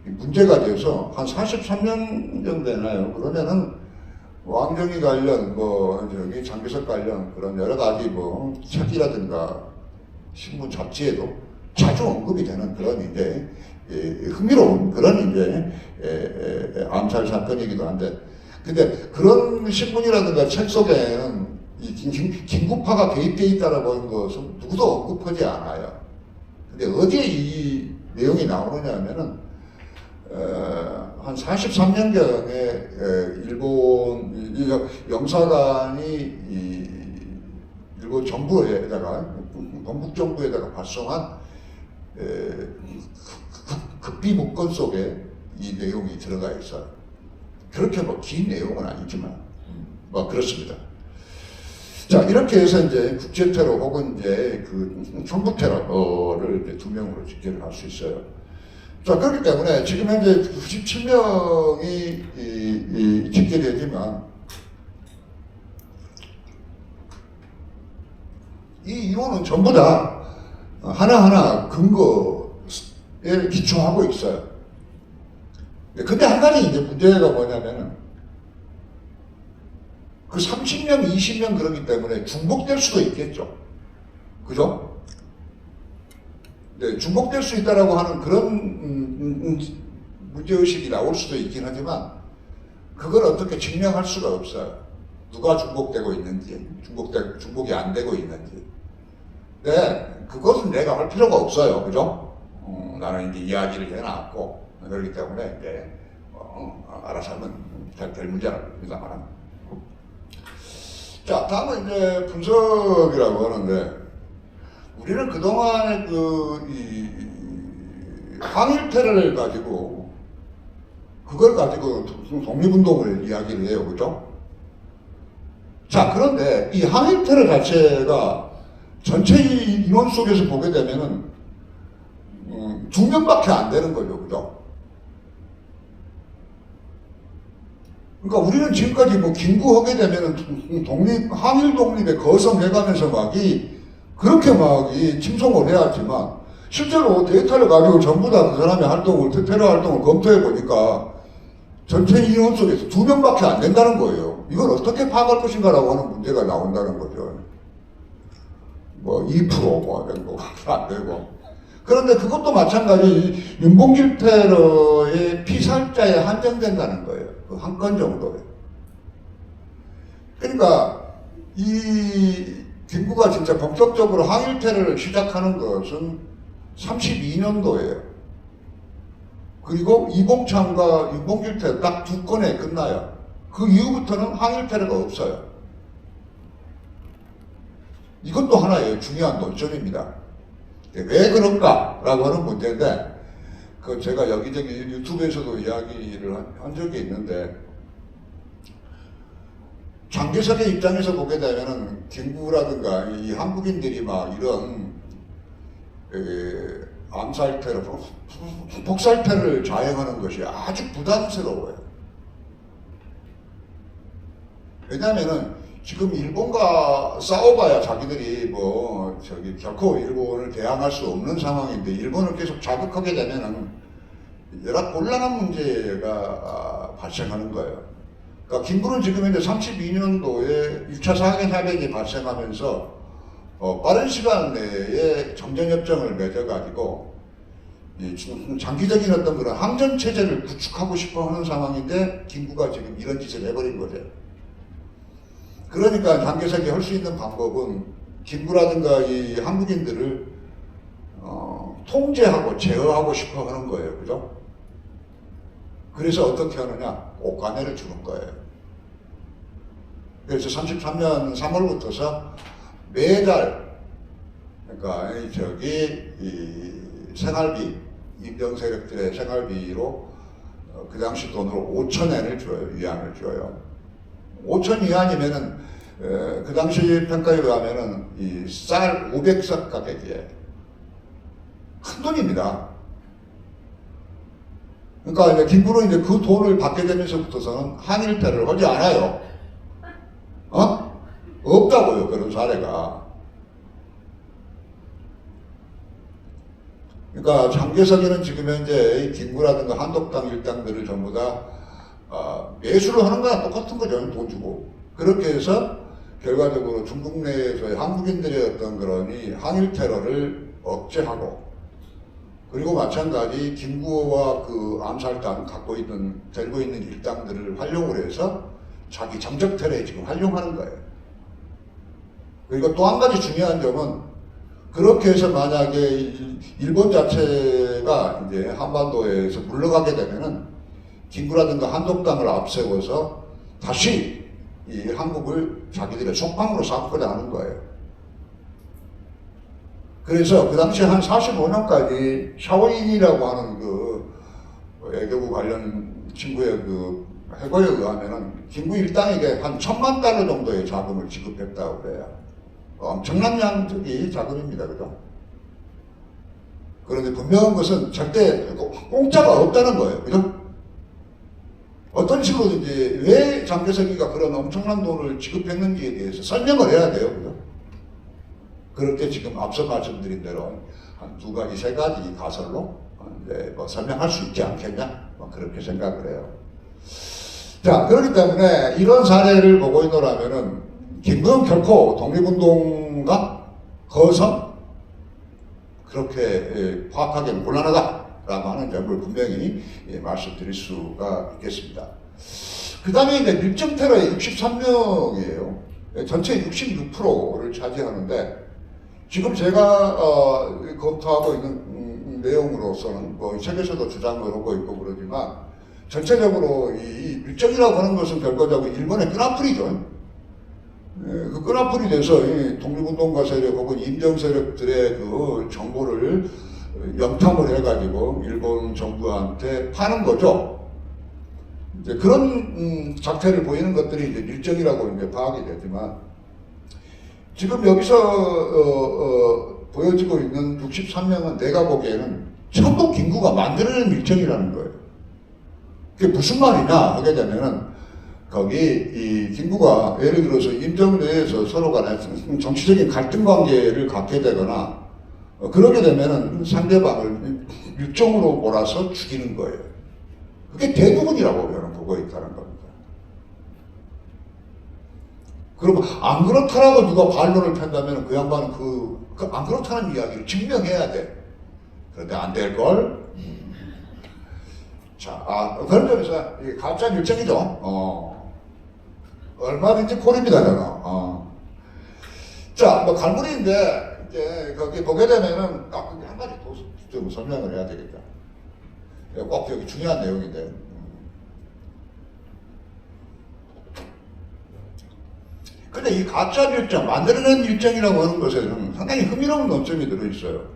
문제가 돼서 한 43년 정도 되나요? 그러면은 왕정이 관련 장개석 관련 그런 여러 가지 책이라든가 신문 잡지에도 자주 언급이 되는 그런 이제 흥미로운 그런 이제 암살 사건이기도 한데 근데 그런 신문이라든가 책 속에는 이 김구파가 개입되어 있다라고 하는 것은 누구도 언급하지 않아요. 근데 어디에 이 내용이 나오느냐 하면은 한 43년경에 일본 영사관이 일본 정부에다가 동북 정부에다가 발송한 극비 문건 속에 이 내용이 들어가 있어요. 그렇게 뭐 긴 내용은 아니지만 뭐 그렇습니다. 자, 이렇게 해서 이제 국제 테러 혹은 이제 그 정부 테러를 이제 두 명으로 집계를 할 수 있어요. 자, 그렇기 때문에 지금 현재 97명이 집계되지만 이 이론은 전부 다 하나하나 근거에 기초하고 있어요. 근데 한 가지 이제 문제가 뭐냐면은 그 30명, 20명 그러기 때문에 중복될 수도 있겠죠. 그죠? 네, 중복될 수 있다라고 하는 그런 문제의식이 나올 수도 있긴 하지만 그걸 어떻게 증명할 수가 없어요. 누가 중복되고 있는지, 중복이 안 되고 있는지. 네, 그것은 내가 할 필요가 없어요. 그죠? 나는 이제 이야기를 해놨고, 그렇기 때문에 이제, 알아서 하면 될 문제는 아닙니다만. 자, 다음은 이제 분석이라고 하는데, 우리는 그동안에 항일 테러를 가지고, 그걸 가지고 독립운동을 이야기를 해요. 그죠? 자, 그런데 이 항일 테러 자체가 전체 인원 속에서 보게 되면은, 2명밖에 안 되는 거죠. 그죠? 그러니까 우리는 지금까지 뭐 김구하게 되면은 항일 독립에 거성해가면서 그렇게 침송을 해왔지만, 실제로 데이터를 가지고 전부 다 그 사람의 테러 활동을 검토해 보니까 전체 인원 속에서 2명밖에 안 된다는 거예요. 이걸 어떻게 파악할 것인가라고 하는 문제가 나온다는 거죠. 뭐 2% 정도 안 되고. 그런데 그것도 마찬가지 윤봉길 테러의 피살자에 한정된다는 거예요. 그 한 건 정도에. 그러니까 이 김구가 진짜 본격적으로 항일 테러를 시작하는 것은 32년도예요. 그리고 이봉창과 윤봉길 테러 딱 2건에 끝나요. 그 이후부터는 항일 테러가 없어요. 이것도 하나의 중요한 논점입니다. 왜 그런가라고 하는 문제인데, 제가 여기저기 유튜브에서도 이야기를 한 적이 있는데, 장개석의 입장에서 보게 되면은 김구라든가 이 한국인들이 이런 암살 테러, 폭살 테러를 자행하는 것이 아주 부담스러워요. 왜냐하면은 지금 일본과 싸워봐야 자기들이 결코 일본을 대항할 수 없는 상황인데, 일본을 계속 자극하게 되면은 여러 곤란한 문제가 발생하는 거예요. 그러니까 김구는 지금 현재 32년도에 6차 상해사변이 발생하면서 빠른 시간 내에 정전협정을 맺어가지고 장기적인 어떤 그런 항전체제를 구축하고 싶어 하는 상황인데, 김구가 지금 이런 짓을 해버린 거죠. 그러니까 장개석이 할 수 있는 방법은 김구라든가 이 한국인들을 통제하고 제어하고 싶어 하는 거예요. 그죠? 그래서 어떻게 하느냐? 옷가내를 주는 거예요. 그래서 33년 3월부터서 매달, 그러니까 이 생활비, 임병 세력들의 생활비로 그 당시 돈으로 5,000엔을 줘요. 위안을 줘요. 5,000 위안이면은 그 당시 평가에 의하면은 이 쌀 500석 가격이에요. 큰 돈입니다. 그러니까 이제 김구는 이제 그 돈을 받게 되면서부터서는 항일 테러를 하지 않아요. 없다고요, 그런 사례가. 그러니까 장개석이는 지금 현재 김구라든가 한독당 일당들을 전부 다 매수를 하는 거랑 똑같은 거죠. 돈 주고. 그렇게 해서 결과적으로 중국 내에서의 한국인들의 어떤 그런 항일 테러를 억제하고, 그리고 마찬가지 김구와 그 암살단 들고 있는 일당들을 활용을 해서 자기 정적 테러에 지금 활용하는 거예요. 그리고 또 한 가지 중요한 점은, 그렇게 해서 만약에 일본 자체가 이제 한반도에서 물러가게 되면은 김구라든가 한독당을 앞세워서 다시 이 한국을 자기들의 속방으로 삼고자 하는 거예요. 그래서 그 당시에 한 45년까지 샤오인이라고 하는 그 외교부 관련 친구의 그 해고에 의하면은 김구 일당에게 한 1,000만 달러 정도의 자금을 지급했다고 그래요. 엄청난 양적이 자금입니다. 그죠? 그런데 분명한 것은 절대 공짜가 없다는 거예요. 그죠? 어떤 식으로든지 왜 장개석이가 그런 엄청난 돈을 지급했는지에 대해서 설명을 해야 돼요. 그죠? 그럴 때 지금 앞서 말씀드린 대로 한 2가지, 3가지 가설로 이제 뭐 설명할 수 있지 않겠냐? 뭐 그렇게 생각을 해요. 자, 그렇기 때문에 이런 사례를 보고 있노라면은 김구는 결코 독립운동가 거성 그렇게 파악하기는 곤란하다라고 하는 점을 분명히 말씀드릴 수가 있겠습니다. 그 다음에 이제 밀정 테러의 63명이에요. 전체 66%를 차지하는데 지금 제가 검토하고 있는 내용으로서는 뭐 책에서도 주장을 하고 있고 그러지만 전체적으로 이 밀정이라고 하는 것은 결과적으로 일본의 끈앞풀이죠. 그 끈앞풀이 돼서 이 독립운동가 세력 혹은 임정 세력들의 그 정보를 염탐을 해가지고 일본 정부한테 파는 거죠. 이제 그런 작태를 보이는 것들이 이제 밀정이라고 이제 파악이 되지만 지금 여기서 보여지고 있는 63명은 내가 보기에는 전부 김구가 만들어낸 밀정이라는 거예요. 그게 무슨 말이냐 하게 되면은 거기 이 김구가 예를 들어서 임정 내에서 서로 간에 정치적인 갈등 관계를 갖게 되거나 그러게 되면은 상대방을 밀정으로 몰아서 죽이는 거예요. 그게 대부분이라고 저는 보고 있다는 겁니다. 그럼 안 그렇다라고 누가 반론을 편다면 그 양반은 그 안 그렇다는 이야기를 증명해야 돼. 그런데 안 될 걸. 자, 그런 점에서 가짜 밀정이죠. 얼마든지 콜입니다, 저는. 자, 뭐 갈무리인데 이제 거기 보게 되면은 한 가지 더 좀 설명을 해야 되겠다. 꼭 여기 중요한 내용인데. 근데 이 가짜 밀정, 만들어낸 밀정이라고 하는 것에는 상당히 흥미로운 논점이 들어있어요.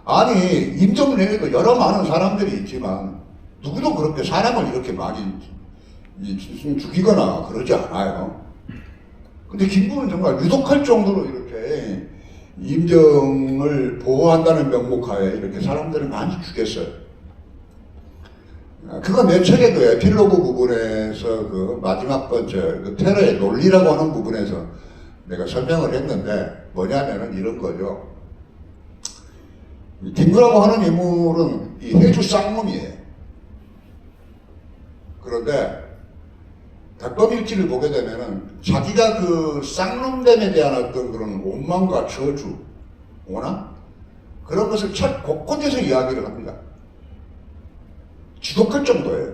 아니, 임정 내에도 여러 많은 사람들이 있지만 누구도 그렇게 사람을 이렇게 많이 죽이거나 그러지 않아요. 근데 김구는 정말 유독할 정도로 이렇게 임정을 보호한다는 명목하에 이렇게 사람들을 많이 죽였어요. 그건 내 책의 그 에필로그 부분에서 그 마지막 번째 그 테러의 논리라고 하는 부분에서 내가 설명을 했는데 뭐냐면은 이런 거죠. 김구라고 하는 인물은 이 해주 쌍놈이에요. 그런데 닭범일지를 보게 되면은 자기가 그 쌍놈됨에 대한 어떤 그런 원망과 저주, 오나 그런 것을 첫 곳곳에서 이야기를 합니다. 지독할 정도예요.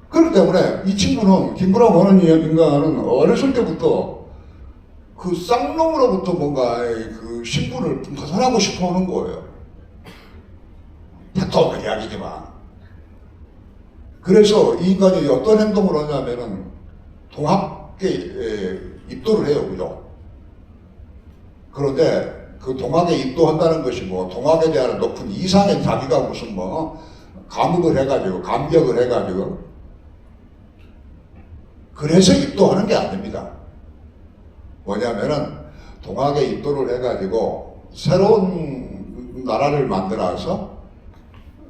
그렇기 때문에 이 친구는 김구라고 하는 인간은 어렸을 때부터 그 쌍놈으로부터 뭔가 그 신분을 벗어나고 싶어 하는 거예요. 다투는 이야기지만. 그래서 이 인간이 어떤 행동을 하냐면은 동학에 입도를 해요. 그죠? 그런데 그 동학에 입도한다는 것이 뭐 동학에 대한 높은 이상의 자기가 무슨 뭐 감옥을 해가지고 감격을 해가지고 그래서 입도하는 게 아닙니다. 뭐냐면은 동학에 입도를 해가지고 새로운 나라를 만들어서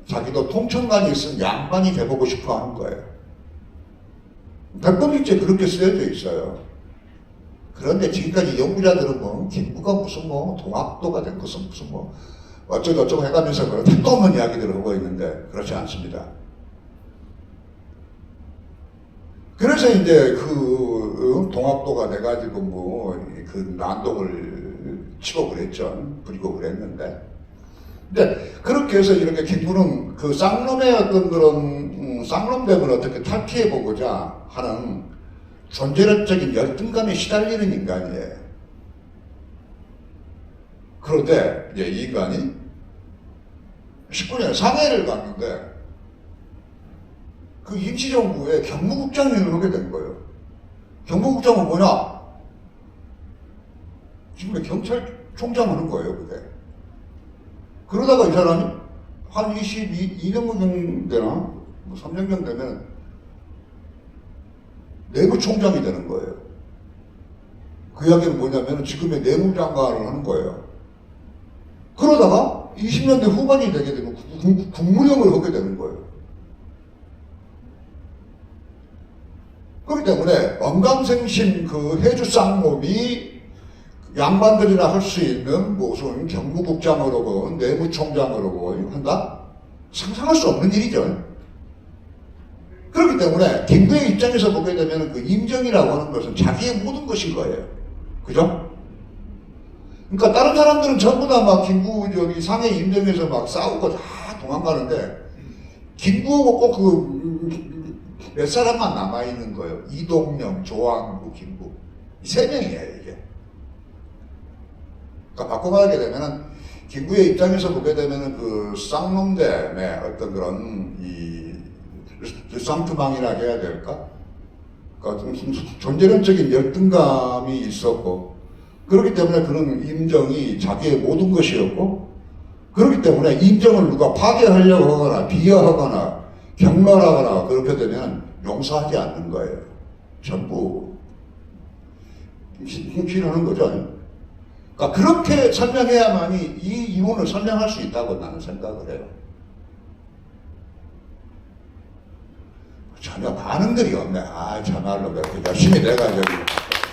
자기도 통천관이 있은 양반이 돼보고 싶어 하는 거예요. 백범일지에 그렇게 쓰여져 있어요. 그런데 지금까지 연구자들은 뭐 김구가 무슨 뭐 동학도가 된 것은 무슨 뭐 어쩌고저쩌고 해가면서 그런 택도 없는 이야기들을 하고 있는데 그렇지 않습니다. 그래서 이제 그 동학도가 돼가지고 뭐 그 난동을 치고 그랬죠. 부리고 그랬는데. 근데 그렇게 해서 이렇게 김구는 그 쌍놈의 어떤 그런 쌍놈됨을 어떻게 탈피해보고자 하는 존재적인 열등감에 시달리는 인간이에요. 그런데 이제 이 인간이 19년에 상해를 갔는데 그 임시정부의 경무국장 일을 하게 된 거예요. 경무국장은 뭐냐? 지금의 경찰총장 하는 거예요, 그게. 그러다가 이 사람이 한 22년 되나? 뭐 3년 되면 내무총장이 되는 거예요. 그 이야기는 뭐냐면 지금의 내무장관을 하는 거예요. 그러다가 20년대 후반이 되게 되면 국무령을 하게 되는 거예요. 그렇기 때문에 언감생심 그 해주 쌍놈이 양반들이나 할 수 있는 무슨 경무국장으로건 내무총장으로건 한다? 상상할 수 없는 일이죠. 그렇기 때문에 김구의 입장에서 보게 되면 그 임정이라고 하는 것은 자기의 모든 것인 거예요. 그죠? 그러니까 다른 사람들은 전부 다 막 김구 저기 상해 임정에서 막 싸우고 다 도망가는데 김구하고 꼭 그 몇 사람만 남아 있는 거예요. 이동영, 조항구, 김구 이 세 명이에요 이게. 그러니까 바꿔 말하게 되면은 김구의 입장에서 보게 되면은 그 쌍놈댐의 어떤 그런 이 쌍투망이라 해야 될까? 그러니까 좀 존재론적인 열등감이 있었고 그렇기 때문에 그런 임정이 자기의 모든 것이었고 그렇기 때문에 임정을 누가 파괴하려고 하거나 비하하거나 경멸하거나 그렇게 되면 용서하지 않는 거예요. 전부 흉신하는 거죠. 그러니까 그렇게 설명해야만이 이 이론을 설명할 수 있다고 나는 생각을 해요. 전혀 반응들이 없네. 아, 참말로 열심히 내가 저기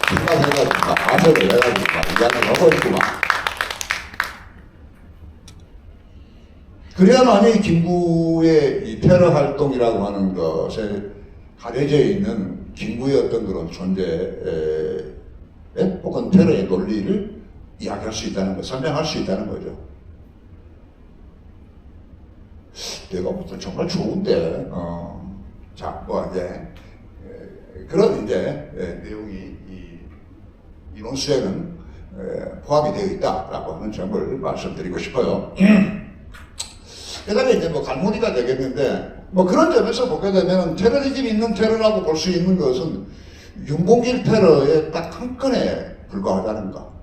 생각해가지고 가설을 해가지고 이야기를 하고 있구만. 그래야만이 김구의 이 테러 활동이라고 하는 것에 가려져 있는 김구의 어떤 그런 존재에 혹은 테러의 논리를 이야기할 수 있다는 거, 설명할 수 있다는 거죠. 내가 무슨 정말 좋은데, 자, 뭐 이제 그런 이제 내용이 이 이론 수에는 포함이 되어 있다라고 하는 점을 말씀드리고 싶어요. 그다음에 이제 뭐 갈무리가 되겠는데 뭐 그런 점에서 보게 되면 테러리즘 있는 테러라고 볼 수 있는 것은 윤봉길 테러의 딱 한 건에 불과하다는 거.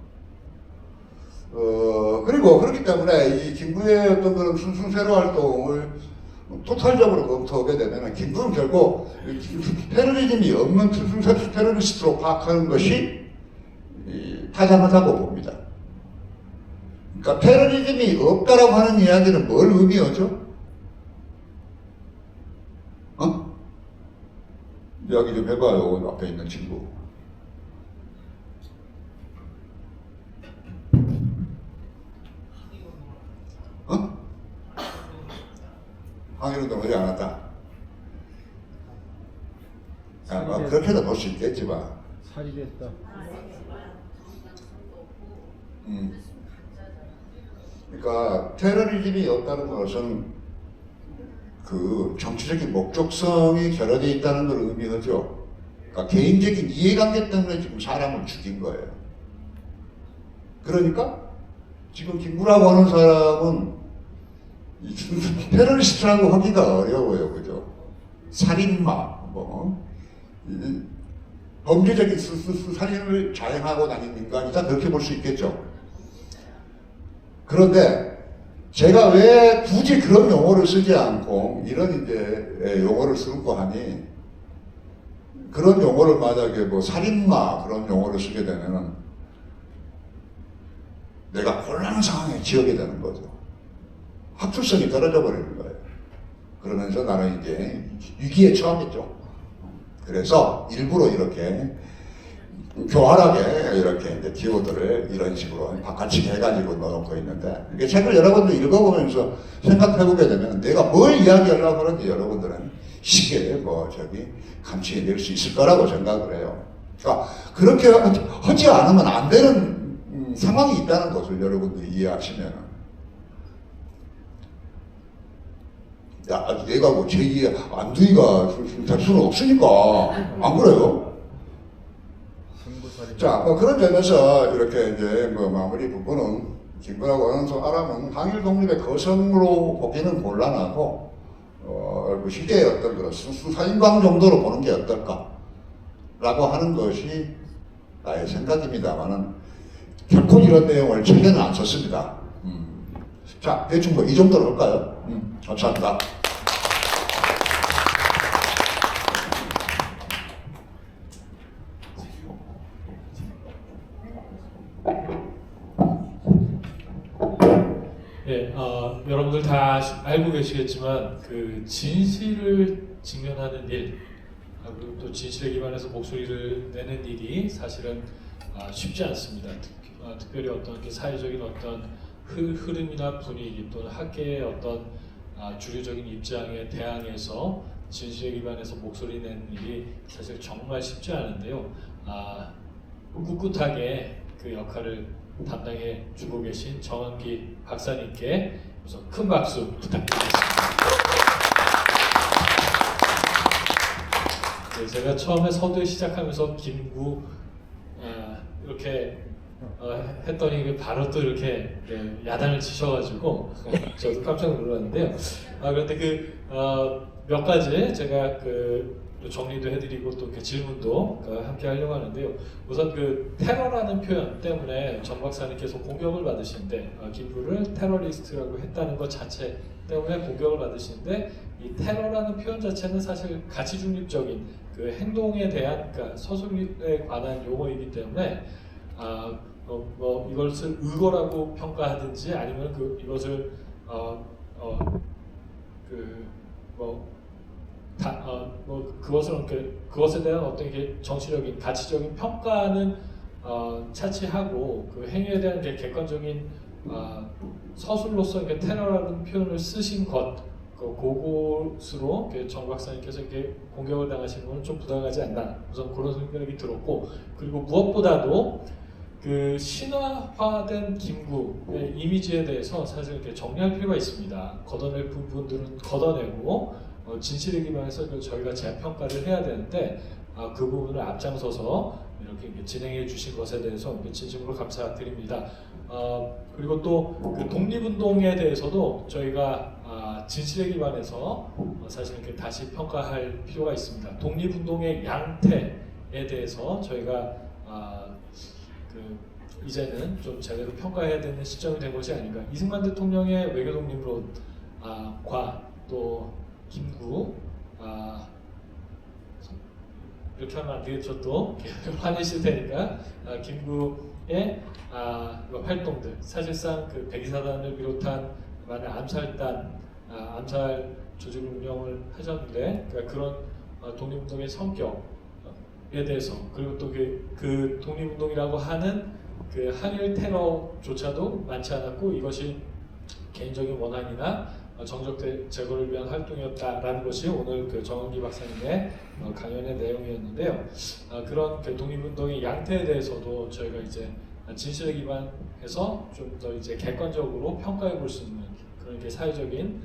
그리고 그렇기 때문에 이 김구의 어떤 그런 순순 테러 활동을 토탈적으로 검토하게 되면 김구는 결국 테러리즘이 없는 순순 테러리스트로 파악하는 것이 타당하다고 봅니다. 그러니까 테러리즘이 없다라고 하는 이야기는 뭘 의미하죠? 이야기 좀 해봐요. 앞에 있는 친구. 항일운동 하지 않았다. 뭐 그렇게도 볼 수 있겠지만. 살인했다. 그러니까 테러리즘이 없다는 것은 그 정치적인 목적성이 결여되어 있다는 걸 의미하죠. 그러니까 개인적인 이해관계 때문에 지금 사람을 죽인 거예요. 그러니까 지금 김구라고 하는 사람은 테러리스트라고 하기가 어려워요, 그죠? 살인마, 범죄적인 살인을 자행하고 다니는 인간이다 그렇게 볼 수 있겠죠. 그런데 제가 왜 굳이 그런 용어를 쓰지 않고 이런 이제 용어를 쓰고 하니 그런 용어를 만약에 뭐 살인마 그런 용어를 쓰게 되면은 내가 곤란한 상황에 지어게 되는 거죠. 학술성이 떨어져 버리는 거예요. 그러면서 나는 이제 위기에 처하겠죠. 그래서 일부러 이렇게 교활하게 이렇게 이제 키워드를 이런 식으로 바깥치기 해가지고 넣어놓고 있는데 이게 책을 여러분들 읽어보면서 생각해보게 되면 내가 뭘 이야기하려고 하는지 여러분들은 쉽게 감치해낼 수 있을 거라고 생각을 해요. 그러니까 그렇게 하지 않으면 안 되는 상황이 있다는 것을 여러분들이 이해하시면 야, 내가 뭐 제2의 안두이가 될 수는 없으니까 안 그래요? 자, 뭐 그런 점에서 이렇게 이제 뭐 마무리 부분은 김구라고 어느 정도 알아면 항일 독립의 거성으로 보기는 곤란하고 그 시대의 어떤 그런 순사인광 정도로 보는 게 어떨까라고 하는 것이 나의 생각입니다만은 결코 이런 내용을 책에는 안 썼습니다. 자, 대충 뭐 이 정도로 할까요? 감사합니다. 예, 여러분들 다 알고 계시겠지만 그 진실을 직면하는 일, 그리고 또 진실에 기반해서 목소리를 내는 일이 사실은 쉽지 않습니다. 특별히 어떤 그 사회적인 어떤 흐름이나 분위기 또는 학계의 어떤 주류적인 입장에 대항해서 진실에 기반해서 목소리 내는 일이 사실 정말 쉽지 않은데요. 꿋꿋하게 그 역할을 담당해 주고 계신 정한기 박사님께 우선 큰 박수 부탁드리겠습니다. 네, 제가 처음에 서두에 시작하면서 김구 이렇게 했더니 바로 또 이렇게 야단을 치셔가지고 저도 깜짝 놀랐는데요. 그런데 몇 가지 제가 정리도 해드리고 또 질문도 함께 하려고 하는데요. 우선 테러라는 표현 때문에 정 박사님께서 공격을 받으시는데 김구를 테러리스트라고 했다는 것 자체 때문에 공격을 받으시는데 이 테러라는 표현 자체는 사실 가치 중립적인 행동에 대한 서술에 관한 용어이기 때문에 이것을 의거라고 평가하든지 아니면 이것을 그것에 대한 어떤 정치적인 가치적인 평가는 차치하고 행위에 대한 객관적인 서술로서 테러라는 표현을 쓰신 것 그것으로 정 박사님께서 공격을 당하시는 건 좀 부당하지 않나 우선 그런 생각이 들었고 그리고 무엇보다도 신화화된 김구의 이미지에 대해서 사실 정리할 필요가 있습니다. 걷어낼 부분들은 걷어내고 진실에 기반해서 저희가 재평가를 해야 되는데 그 부분을 앞장서서 이렇게 진행해 주신 것에 대해서 진심으로 감사드립니다. 그리고 또 독립운동에 대해서도 저희가 진실에 기반해서 사실 다시 평가할 필요가 있습니다. 독립운동의 양태에 대해서 저희가 이제는 좀 제대로 평가해야 되는 시점이 된 것이 아닌가. 이승만 대통령의 외교 독립론과 또 김구 이렇게 하면 안 되겠죠. 또 화내실 테니까 김구의 활동들 사실상 백이사단을 비롯한 많은 암살단 암살 조직을 운영을 하셨는데 그런 독립운동의 성격에 대해서 그리고 또 그 독립운동이라고 하는 항일 테러조차도 많지 않았고 이것이 개인적인 원한이나 정적 제거를 위한 활동이었다라는 것이 오늘 정한기 박사님의 강연의 내용이었는데요. 그런 독립운동의 양태에 대해서도 저희가 이제 진실에 기반해서 좀 더 이제 객관적으로 평가해 볼 수 있는 그런 사회적인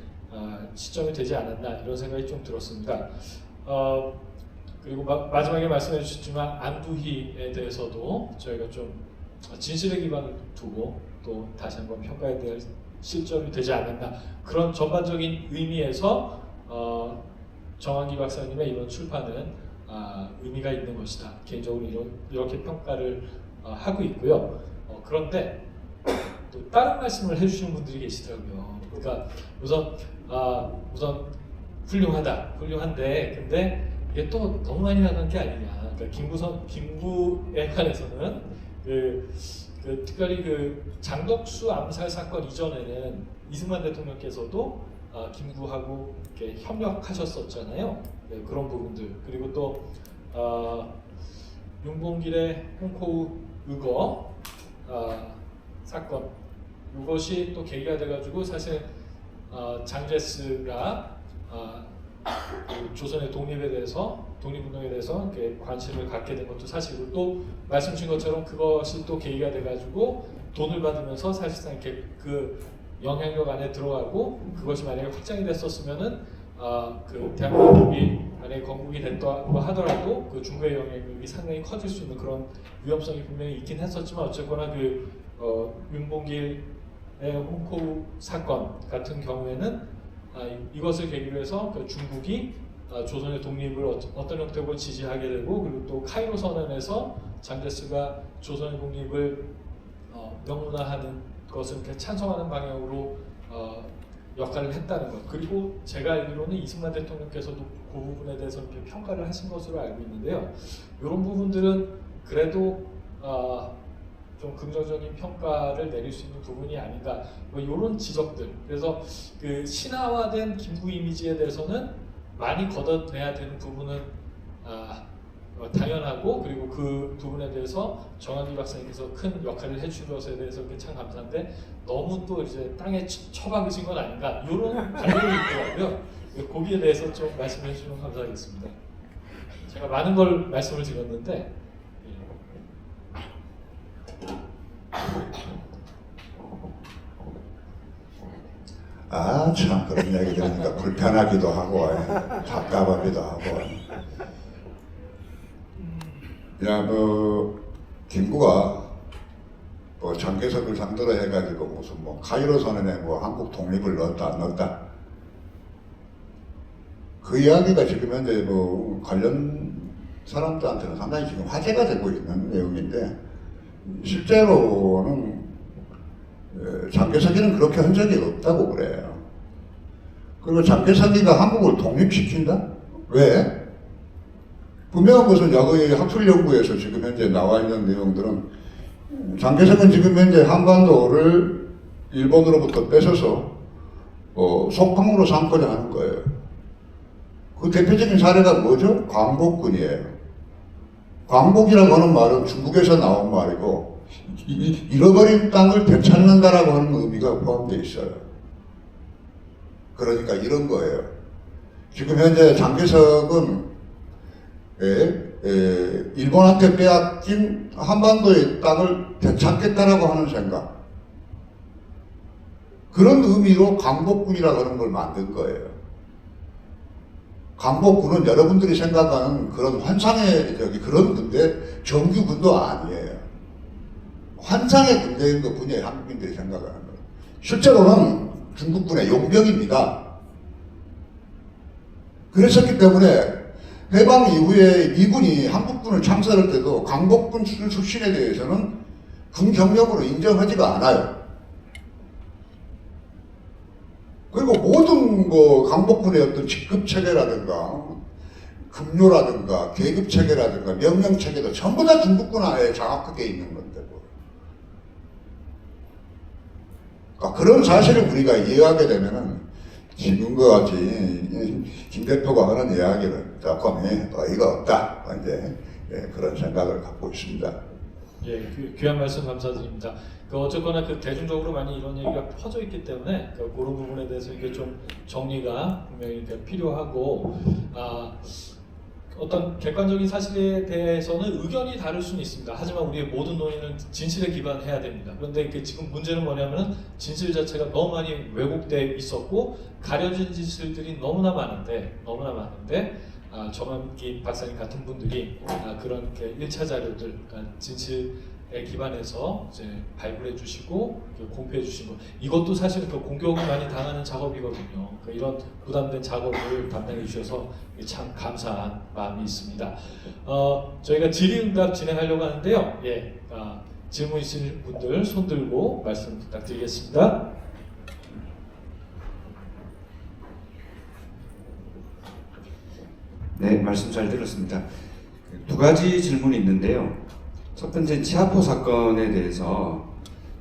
시점이 되지 않았나 이런 생각이 좀 들었습니다. 그리고 마지막에 말씀해 주셨지만 안두희에 대해서도 저희가 좀 진실의 기반을 두고 또 다시 한번 평가해야 될 시점이 되지 않았나 그런 전반적인 의미에서 정한기 박사님의 이번 출판은 의미가 있는 것이다. 개인적으로 이렇게 평가를 하고 있고요. 그런데 또 다른 말씀을 해주시는 분들이 계시더라고요. 그러니까 우선 훌륭한데 근데 이게 또 너무 많이 나간 게 아니냐. 그러니까 김구에 관해서는 특별히 장덕수 암살 사건 이전에는 이승만 대통령께서도 김구하고 이렇게 협력하셨었잖아요. 그런 부분들 그리고 또 윤봉길의 홍콩 의거 사건 이것이 또 계기가 돼가지고 사실 장제스가 조선의 독립운동에 대해서 관심을 갖게 된 것도 사실이고 또 말씀 주신 것처럼 그것이 또 계기가 돼가지고 돈을 받으면서 사실상 이렇게 영향력 안에 들어가고 그것이 만약에 확장이 됐었으면은 대한민국이 만약에 건국이 됐다고 하더라도 중국의 영향력이 상당히 커질 수 있는 그런 위험성이 분명히 있긴 했었지만 어쨌거나 윤봉길 홍콩 사건 같은 경우에는 이것을 계기로 해서 그 중국이 조선의 독립을 어떤 형태로 지지하게 되고, 그리고 또 카이로 선언에서 장제스가 조선의 독립을 명문화하는 것을 이렇게 찬성하는 방향으로 역할을 했다는 것. 그리고 제가 알기로는 이승만 대통령께서도 그 부분에 대해서 이렇게 평가를 하신 것으로 알고 있는데요. 이런 부분들은 그래도 좀 긍정적인 평가를 내릴 수 있는 부분이 아닌가, 뭐 이런 지적들. 그래서 그 신화화된 김구 이미지에 대해서는 많이 걷어내야 되는 부분은 당연하고, 그리고 그 부분에 대해서 정한기 박사님께서 큰 역할을 해주신 것에 대해서 참 감사한데, 너무 또 이제 땅에 처박으신 건 아닌가, 이런 반응이 있더라고요. 거기에 대해서 좀 말씀해 주시면 감사하겠습니다. 제가 많은 걸 말씀을 드렸는데, 참 그런 이야기 들으니까 불편하기도 하고 답답하기도 하고. 김구가 장개석을 상대로 해가지고 무슨 카이로 선언에 한국 독립을 넣었다 안 넣었다, 그 이야기가 지금 현재 관련 사람들한테는 상당히 지금 화제가 되고 있는 내용인데, 실제로는 장개석이는 그렇게 한 적이 없다고 그래요. 그리고 장개석이가 한국을 독립시킨다? 왜? 분명한 것은 야거의 학술연구에서 지금 현재 나와 있는 내용들은, 장개석은 지금 현재 한반도를 일본으로부터 뺏어서 속방으로 삼고자 하는 거예요. 그 대표적인 사례가 뭐죠? 광복군이에요. 광복이라고 하는 말은 중국에서 나온 말이고, 잃어버린 땅을 되찾는다라고 하는 의미가 포함되어 있어요. 그러니까 이런 거예요. 지금 현재 장개석은 일본한테 빼앗긴 한반도의 땅을 되찾겠다라고 하는 생각, 그런 의미로 광복군이라고 하는 걸 만든 거예요. 광복군은 여러분들이 생각하는 그런 환상의 그런 군대, 정규군도 아니에요. 환상의 군대인 것 뿐이에요. 한국인들이 생각하는 거. 실제로는 중국군의 용병입니다. 그랬었기 때문에 해방 이후에 미군이 한국군을 창설할 때도 광복군 출신에 대해서는 군 경력으로 인정하지가 않아요. 그리고 모든 광복군의 어떤 직급 체계라든가 급료라든가 계급 체계라든가 명령 체계도 전부 다 중국군 안에 장악하게 있는 건데 그러니까 그런 사실을 우리가 이해하게 되면은 지금과 같이 김 대표가 하는 이야기는 조금 어이가 없다, 이제 그런 생각을 갖고 있습니다. 예, 귀한 말씀 감사드립니다. 어쨌거나 대중적으로 많이 이런 얘기가 퍼져 있기 때문에 그런 부분에 대해서 이게 좀 정리가 분명히 필요하고, 어떤 객관적인 사실에 대해서는 의견이 다를 수는 있습니다. 하지만 우리의 모든 논의는 진실에 기반해야 됩니다. 그런데 지금 문제는 뭐냐면은 진실 자체가 너무 많이 왜곡돼 있었고 가려진 진실들이 너무나 많은데 정한기 박사님 같은 분들이 그런 1차 자료들, 진실에 기반해서 이제 발굴해 주시고 공표해 주신 것, 이것도 사실 공격을 많이 당하는 작업이거든요. 이런 부담된 작업을 담당해 주셔서 참 감사한 마음이 있습니다. 저희가 질의응답 진행하려고 하는데요. 질문 있으신 분들 손 들고 말씀 부탁드리겠습니다. 네, 말씀 잘 들었습니다. 두 가지 질문이 있는데요. 첫 번째는 치아포 사건에 대해서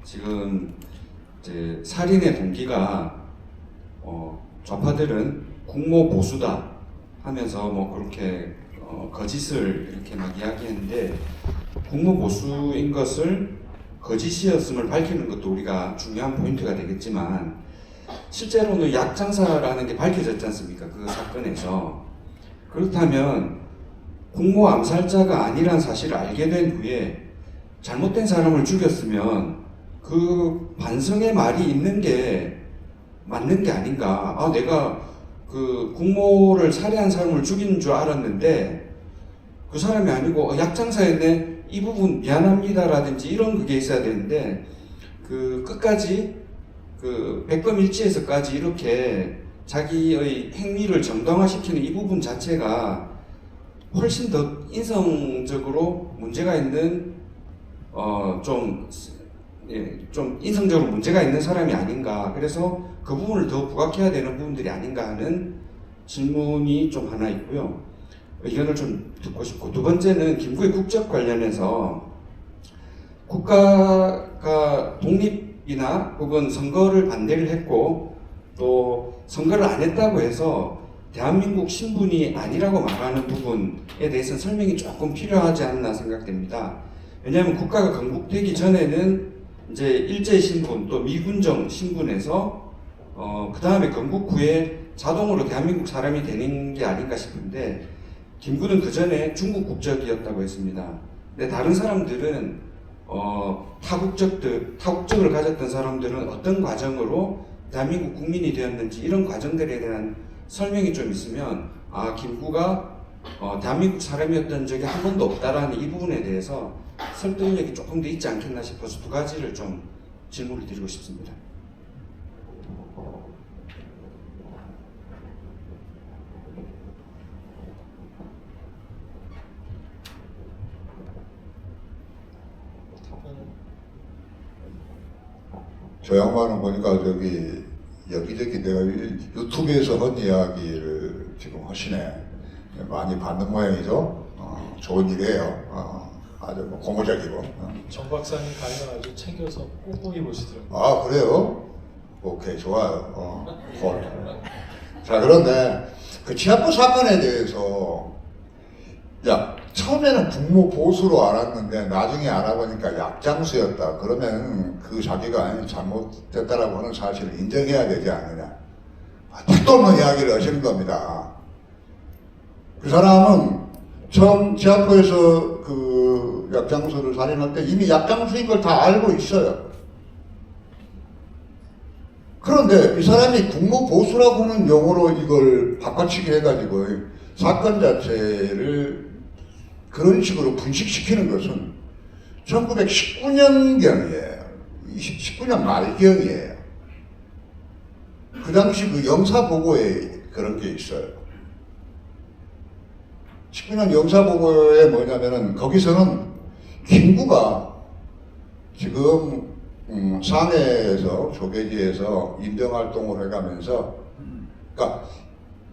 지금 이제 살인의 동기가 좌파들은 국모 보수다 하면서 그렇게 거짓을 이렇게 막 이야기했는데, 국모 보수인 것을 거짓이었음을 밝히는 것도 우리가 중요한 포인트가 되겠지만, 실제로는 약장사라는 게 밝혀졌지 않습니까? 그 사건에서. 그렇다면 국모 암살자가 아니란 사실을 알게 된 후에 잘못된 사람을 죽였으면 그 반성의 말이 있는 게 맞는 게 아닌가. 내가 그 국모를 살해한 사람을 죽인 줄 알았는데 그 사람이 아니고 약장사였네, 이 부분 미안합니다라든지 이런 그게 있어야 되는데, 끝까지 그 백범일지에서까지 이렇게 자기의 행위를 정당화시키는 이 부분 자체가 훨씬 더 인성적으로 문제가 있는 좀 인성적으로 문제가 있는 사람이 아닌가. 그래서 그 부분을 더 부각해야 되는 부분들이 아닌가 하는 질문이 좀 하나 있고요. 의견을 좀 듣고 싶고, 두 번째는 김구의 국적 관련해서 국가가 독립이나 혹은 선거를 반대를 했고 또 선거를 안 했다고 해서 대한민국 신분이 아니라고 말하는 부분에 대해서는 설명이 조금 필요하지 않나 생각됩니다. 왜냐하면 국가가 건국되기 전에는 이제 일제 신분 또 미군정 신분에서 그 다음에 건국 후에 자동으로 대한민국 사람이 되는 게 아닌가 싶은데, 김구는 그 전에 중국 국적이었다고 했습니다. 근데 다른 사람들은 타국적을 가졌던 사람들은 어떤 과정으로 대한민국 국민이 되었는지 이런 과정들에 대한 설명이 좀 있으면 김구가 대한민국 사람이었던 적이 한 번도 없다라는 이 부분에 대해서 설득력이 조금 더 있지 않겠나 싶어서 두 가지를 좀 질문을 드리고 싶습니다. 저 양반은 보니까 저기 여기저기 내가 유튜브에서 한 이야기를 지금 하시네. 많이 받는 모양이죠. 좋은 일이에요. 아주 뭐 고무적이고. 정 박사님 강연 아주 챙겨서 꼼꼼히 보시더라고요. 아, 그래요? 오케이, 좋아요. 콜. 자, 그런데 그 치안부 사건에 대해서 처음에는 국무 보수로 알았는데 나중에 알아보니까 약장수였다. 그러면 그 자기가 잘못됐다라고 하는 사실을 인정해야 되지 않느냐. 택도 없는 이야기를 하시는 겁니다. 그 사람은 처음 치안부에서 그 약장수를 살인할 때 이미 약장수인 걸 다 알고 있어요. 그런데 이 사람이 국무보수라고 하는 용어로 이걸 바꿔치기 해가지고 사건 자체를 그런 식으로 분식시키는 것은 1919년경이에요. 19년 말경이에요. 그 당시 그 영사보고에 그런 게 있어요. 19년 영사보고에 뭐냐면은 거기서는 김구가 지금 상해에서 조계지에서 인병활동을 해가면서 그러니까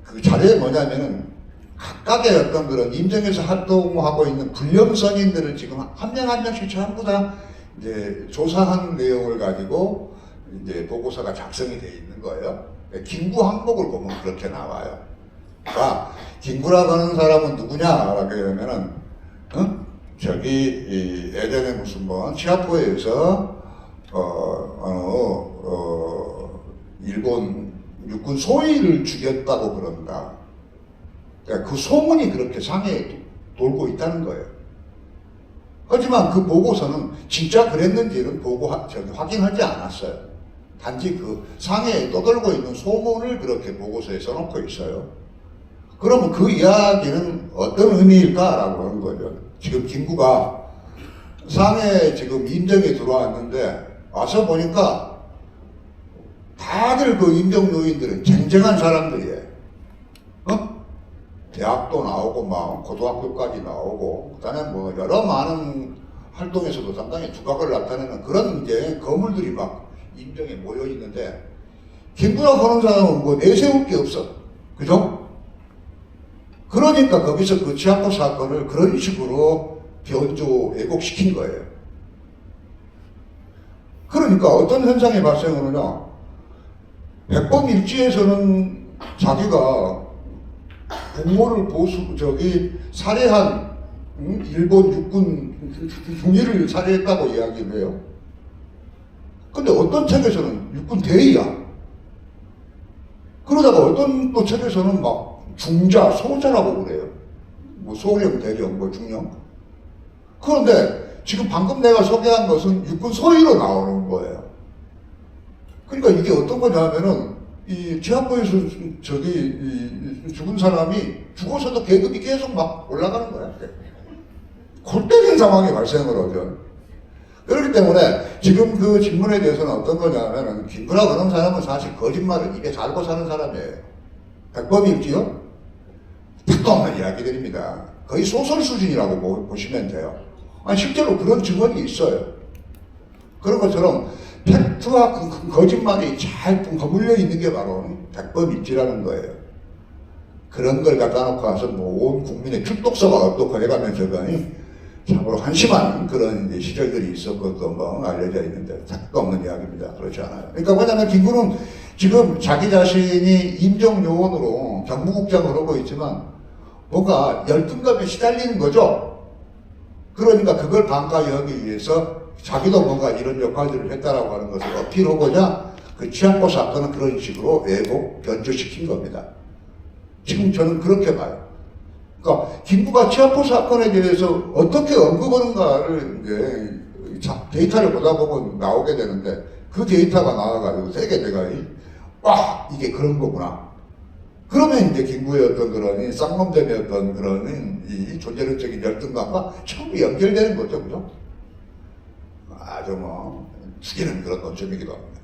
그 자리에 뭐냐면은 각각의 어떤 그런 임정에서 활동하고 있는 불령선인들을 지금 한 명 한 명씩 전부 다 이제 조사한 내용을 가지고 이제 보고서가 작성이 돼 있는 거예요. 김구 항목을 보면 그렇게 나와요. 그러니까 김구라고 하는 사람은 누구냐라고 하면은 저기 예전에 무슨 뭐 치아포에서 일본 육군 소위를 죽였다고 그런다. 그러니까 그 소문이 그렇게 상해에 돌고 있다는 거예요. 하지만 그 보고서는 진짜 그랬는지는 확인하지 않았어요. 단지 그 상해에 떠돌고 있는 소문을 그렇게 보고서에 써놓고 있어요. 그러면 그 이야기는 어떤 의미일까라고 하는 거죠. 지금 김구가 상해에 지금 임정에 들어왔는데 와서 보니까 다들 그 임정 요인들은 쟁쟁한 사람들이에요. 대학도 나오고 막 고등학교까지 나오고 그다음에 뭐 여러 많은 활동에서도 상당히 두각을 나타내는 그런 이제 거물들이 막 임정에 모여 있는데 김구라고 하는 사람은 뭐 내세울 게 없어. 그죠? 그러니까 거기서 그 치안포 사건을 그런 식으로 변조 왜곡시킨 거예요. 그러니까 어떤 현상이 발생하느냐. 백범일지에서는 자기가 국모를 살해한 일본 육군 중위를 살해했다고 이야기를 해요. 근데 어떤 책에서는 육군 대위야. 그러다가 어떤 또 책에서는 막 중자, 소자라고 그래요. 뭐 소령, 대령, 뭐 중령. 그런데 지금 방금 내가 소개한 것은 육군 소위로 나오는 거예요. 그러니까 이게 어떤 거냐면은 이 치안부에서 죽은 사람이 죽어서도 계급이 계속 막 올라가는 거야. 골 때린 상황이 발생을 하죠. 그렇기 때문에 지금 그 질문에 대해서는 어떤 거냐면은 김구라 그런 사람은 사실 거짓말을 입에 달고 사는 사람이에요. 백범일지요? 택도 없는 이야기들입니다. 거의 소설 수준이라고 보시면 돼요. 아니 실제로 그런 증언이 있어요. 그런 것처럼 팩트와 거짓말이 잘 버물려 있는 게 바로 백범일지라는 거예요. 그런 걸 갖다 놓고 와서 뭐 온 국민의 출독서가 어떻고 해가면서 참으로 한심한 그런 이제 시절들이 있었던 거 알려져 있는데 택도 없는 이야기입니다. 그렇지 않아요. 그러니까 뭐냐면 김구는 지금 자기 자신이 임정요원으로 경무국장을 하고 있지만 뭔가 열등감에 시달리는 거죠. 그러니까 그걸 반가하기 위해서 자기도 뭔가 이런 역할들을 했다라고 하는 것을 어필하고자 그 치안포 사건은 그런 식으로 왜곡, 변조시킨 겁니다. 지금 저는 그렇게 봐요. 그러니까 김구가 치안포 사건에 대해서 어떻게 언급하는가를 이제 데이터를 보다 보면 나오게 되는데 그 데이터가 나와가지고 되게 내가 와 이게 그런 거구나. 그러면 이제 김구의 어떤 그런 쌍놈됨의 어떤 그런 이 존재론적인 열등감과 전부 연결되는 거죠, 그죠? 아주 뭐 죽이는 그런 논점이기도 합니다.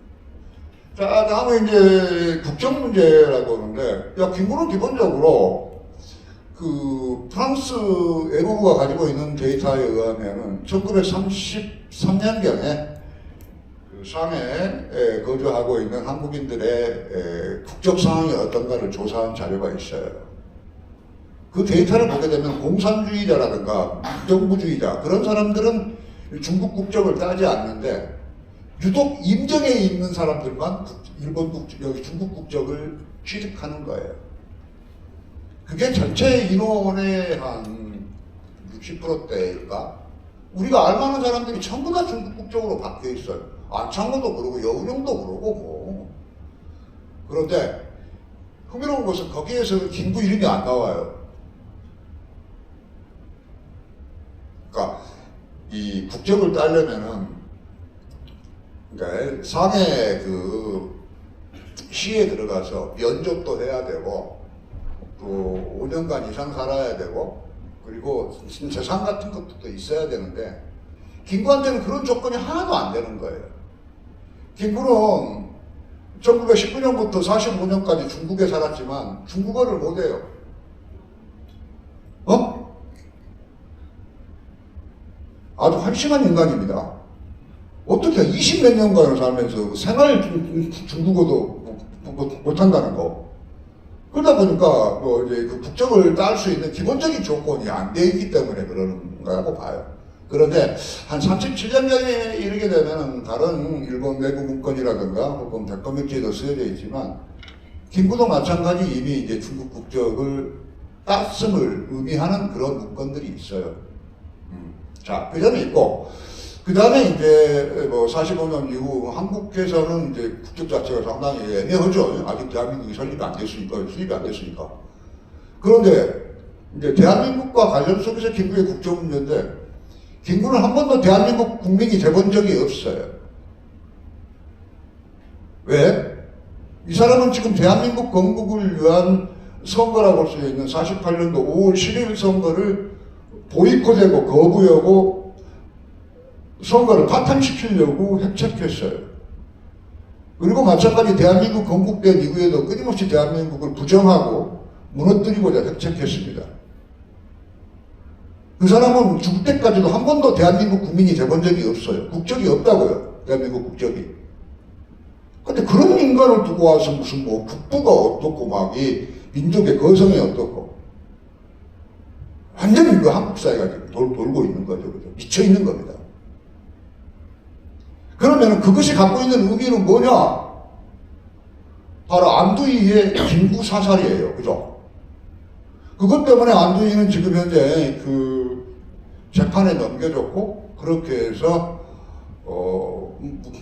자, 다음에 이제 국정 문제라고 하는데, 야, 김구는 기본적으로 그 프랑스 외무부가 가지고 있는 데이터에 의하면은 1933년경에 그 상해에 거주하고 있는 한국인들의 국적 상황이 어떤가를 조사한 자료가 있어요. 그 데이터를 보게 되면 공산주의자라든가 정부주의자 그런 사람들은 중국 국적을 따지 않는데 유독 임정에 있는 사람들만 여기 중국 국적을 취득하는 거예요. 그게 전체 인원의 한 60%대일까? 우리가 알만한 사람들이 전부 다 중국 국적으로 바뀌어 있어요. 안창호도 그러고 여운형도 그러고 뭐. 그런데 흥미로운 것은 거기에서 김구 이름이 안 나와요. 그러니까 이 국적을 따려면은 그러니까 상해 그 시에 들어가서 면접도 해야 되고 또 5년간 이상 살아야 되고 그리고 재산 같은 것도 있어야 되는데 김구한테는 그런 조건이 하나도 안 되는 거예요. 김구는 1919년부터 45년까지 중국에 살았지만 중국어를 못해요. 아주 한심한 인간입니다. 어떻게 20몇 년간을 살면서 생활 중국어도 못한다는 거. 그러다 보니까 뭐 이제 그 국적을 딸 수 있는 기본적인 조건이 안 돼 있기 때문에 그러는 거라고 봐요. 그런데 한 37년경에 이르게 되면은 다른 일본 내부 문건이라든가 혹은 백범일지에도 쓰여져 있지만 김구도 마찬가지 이미 이제 중국 국적을 땄음을 의미하는 그런 문건들이 있어요. 자, 그 점이 있고 그 다음에 이제 뭐 45년 이후 한국에서는 이제 국적 자체가 상당히 애매하죠. 아직 대한민국이 설립이 안 됐으니까, 수립이 안 됐으니까. 그런데 이제 대한민국과 관련 속에서 김구의 국적 문제인데, 김구는 한 번도 대한민국 국민이 돼본 적이 없어요. 왜? 이 사람은 지금 대한민국 건국을 위한 선거라고 볼 수 있는 48년도 5월 11일 선거를 보이콧하고 거부하고 선거를 파탄시키려고 핵책했어요. 그리고 마찬가지 대한민국 건국된 이후에도 끊임없이 대한민국을 부정하고 무너뜨리고자 핵책했습니다. 그 사람은 죽을 때까지도 한 번도 대한민국 국민이 돼본 적이 없어요. 국적이 없다고요. 대한민국 국적이. 근데 그런 인간을 두고 와서 무슨 뭐 국부가 어떻고 막 이 민족의 거성이 어떻고 완전히 그 한국 사회가 지금 돌고 있는 거죠. 그죠? 미쳐 있는 겁니다. 그러면 그것이 갖고 있는 의미는 뭐냐? 바로 안두희의 김구 사살이에요. 그죠? 그것 때문에 안두희는 지금 현재 그 재판에 넘겨졌고, 그렇게 해서,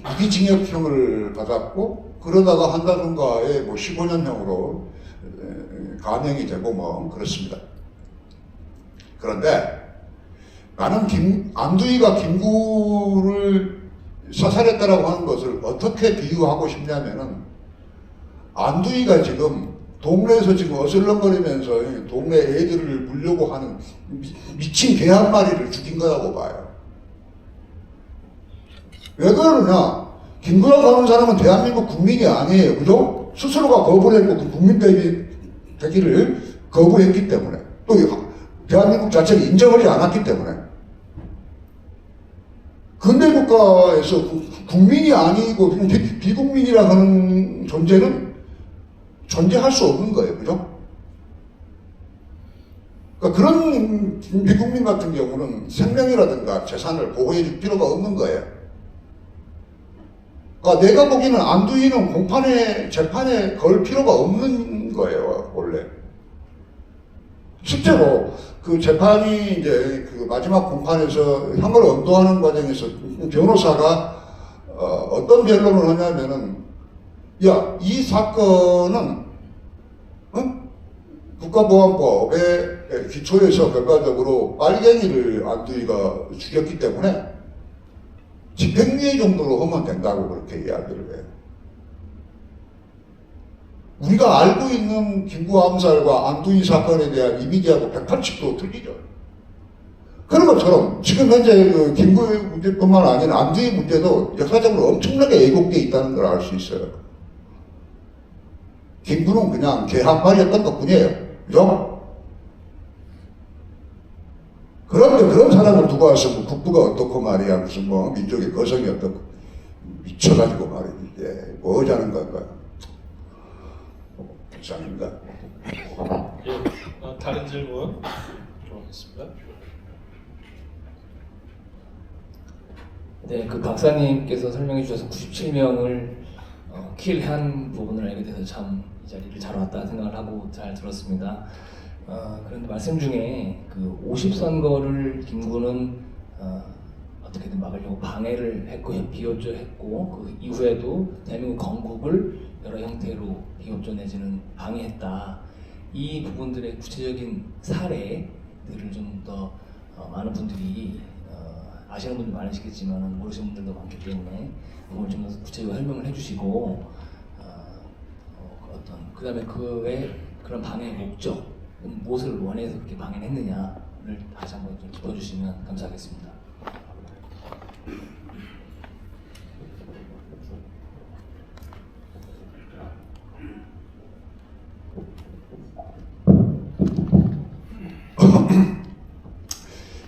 무기징역형을 받았고, 그러다가 한달인가에 뭐 15년형으로 감형이 되고 뭐 그렇습니다. 그런데 나는 안두희가 김구를 사살했다라고 하는 것을 어떻게 비유하고 싶냐면은 안두희가 지금 동네에서 지금 어슬렁거리면서 동네 애들을 물려고 하는 미친 개 한 마리를 죽인 거라고 봐요. 왜 그러느냐? 김구라고 하는 사람은 대한민국 국민이 아니에요. 그죠? 스스로가 거부를 했고 그 국민 되기를 거부했기 때문에 또 대한민국 자체를 인정하지 않았기 때문에 근대 국가에서 국민이 아니고 비국민이라 하는 존재는 존재할 수 없는 거예요. 그죠? 그러니까 그런 비국민 같은 경우는 생명이라든가 재산을 보호해 줄 필요가 없는 거예요. 그러니까 내가 보기에는 안두희는 공판에 재판에 걸 필요가 없는 거예요. 원래 실제로 그 재판이 이제 그 마지막 공판에서 형을 언도하는 과정에서 변호사가 어떤 변론을 하냐면은 야, 이 사건은 국가보안법의 기초에서 결과적으로 빨갱이를 안두희가 죽였기 때문에 집행유예 정도로 하면 된다고 그렇게 이야기를 해요. 우리가 알고 있는 김구 암살과 안두희 사건에 대한 이미지하고 180도 틀리죠. 그런 것처럼 지금 현재 그 김구 문제뿐만 아니라 안두희 문제도 역사적으로 엄청나게 왜곡되어 있다는 걸 알 수 있어요. 김구는 그냥 개 한 마리였던 것뿐이에요. 그죠? 그런데 그런 사람을 두고 와서 뭐 국부가 어떻고 말이야, 무슨 뭐 민족의 거성이 어떻고 미쳐가지고 말이지. 뭐 하자는 건가요? 이상입니다. 예, 다른 질문 좀 하겠습니다. 네, 그 박사님께서 설명해 주셔서 97명을 킬한 부분을 알게 돼서 참 이 자리를 잘 왔다 생각을 하고 잘 들었습니다. 그런데 말씀 중에 그 50선거를 김구는 어떻게든 막으려고 방해를 했고 비협조했고 그 이후에도 대한민국 건국을 여러 형태로 비협조 내지는 방해했다. 이 부분들의 구체적인 사례들을 좀 더 많은 분들이 아시는 분들 많으시겠지만 모르시는 분들도 많기 때문에 그걸 좀 더 구체적으로 설명을 해주시고 어떤 그 다음에 그의 그런 방해의 목적 무엇을 원해서 그렇게 방해를 했느냐를 다시 한번 좀 짚어주시면 감사하겠습니다.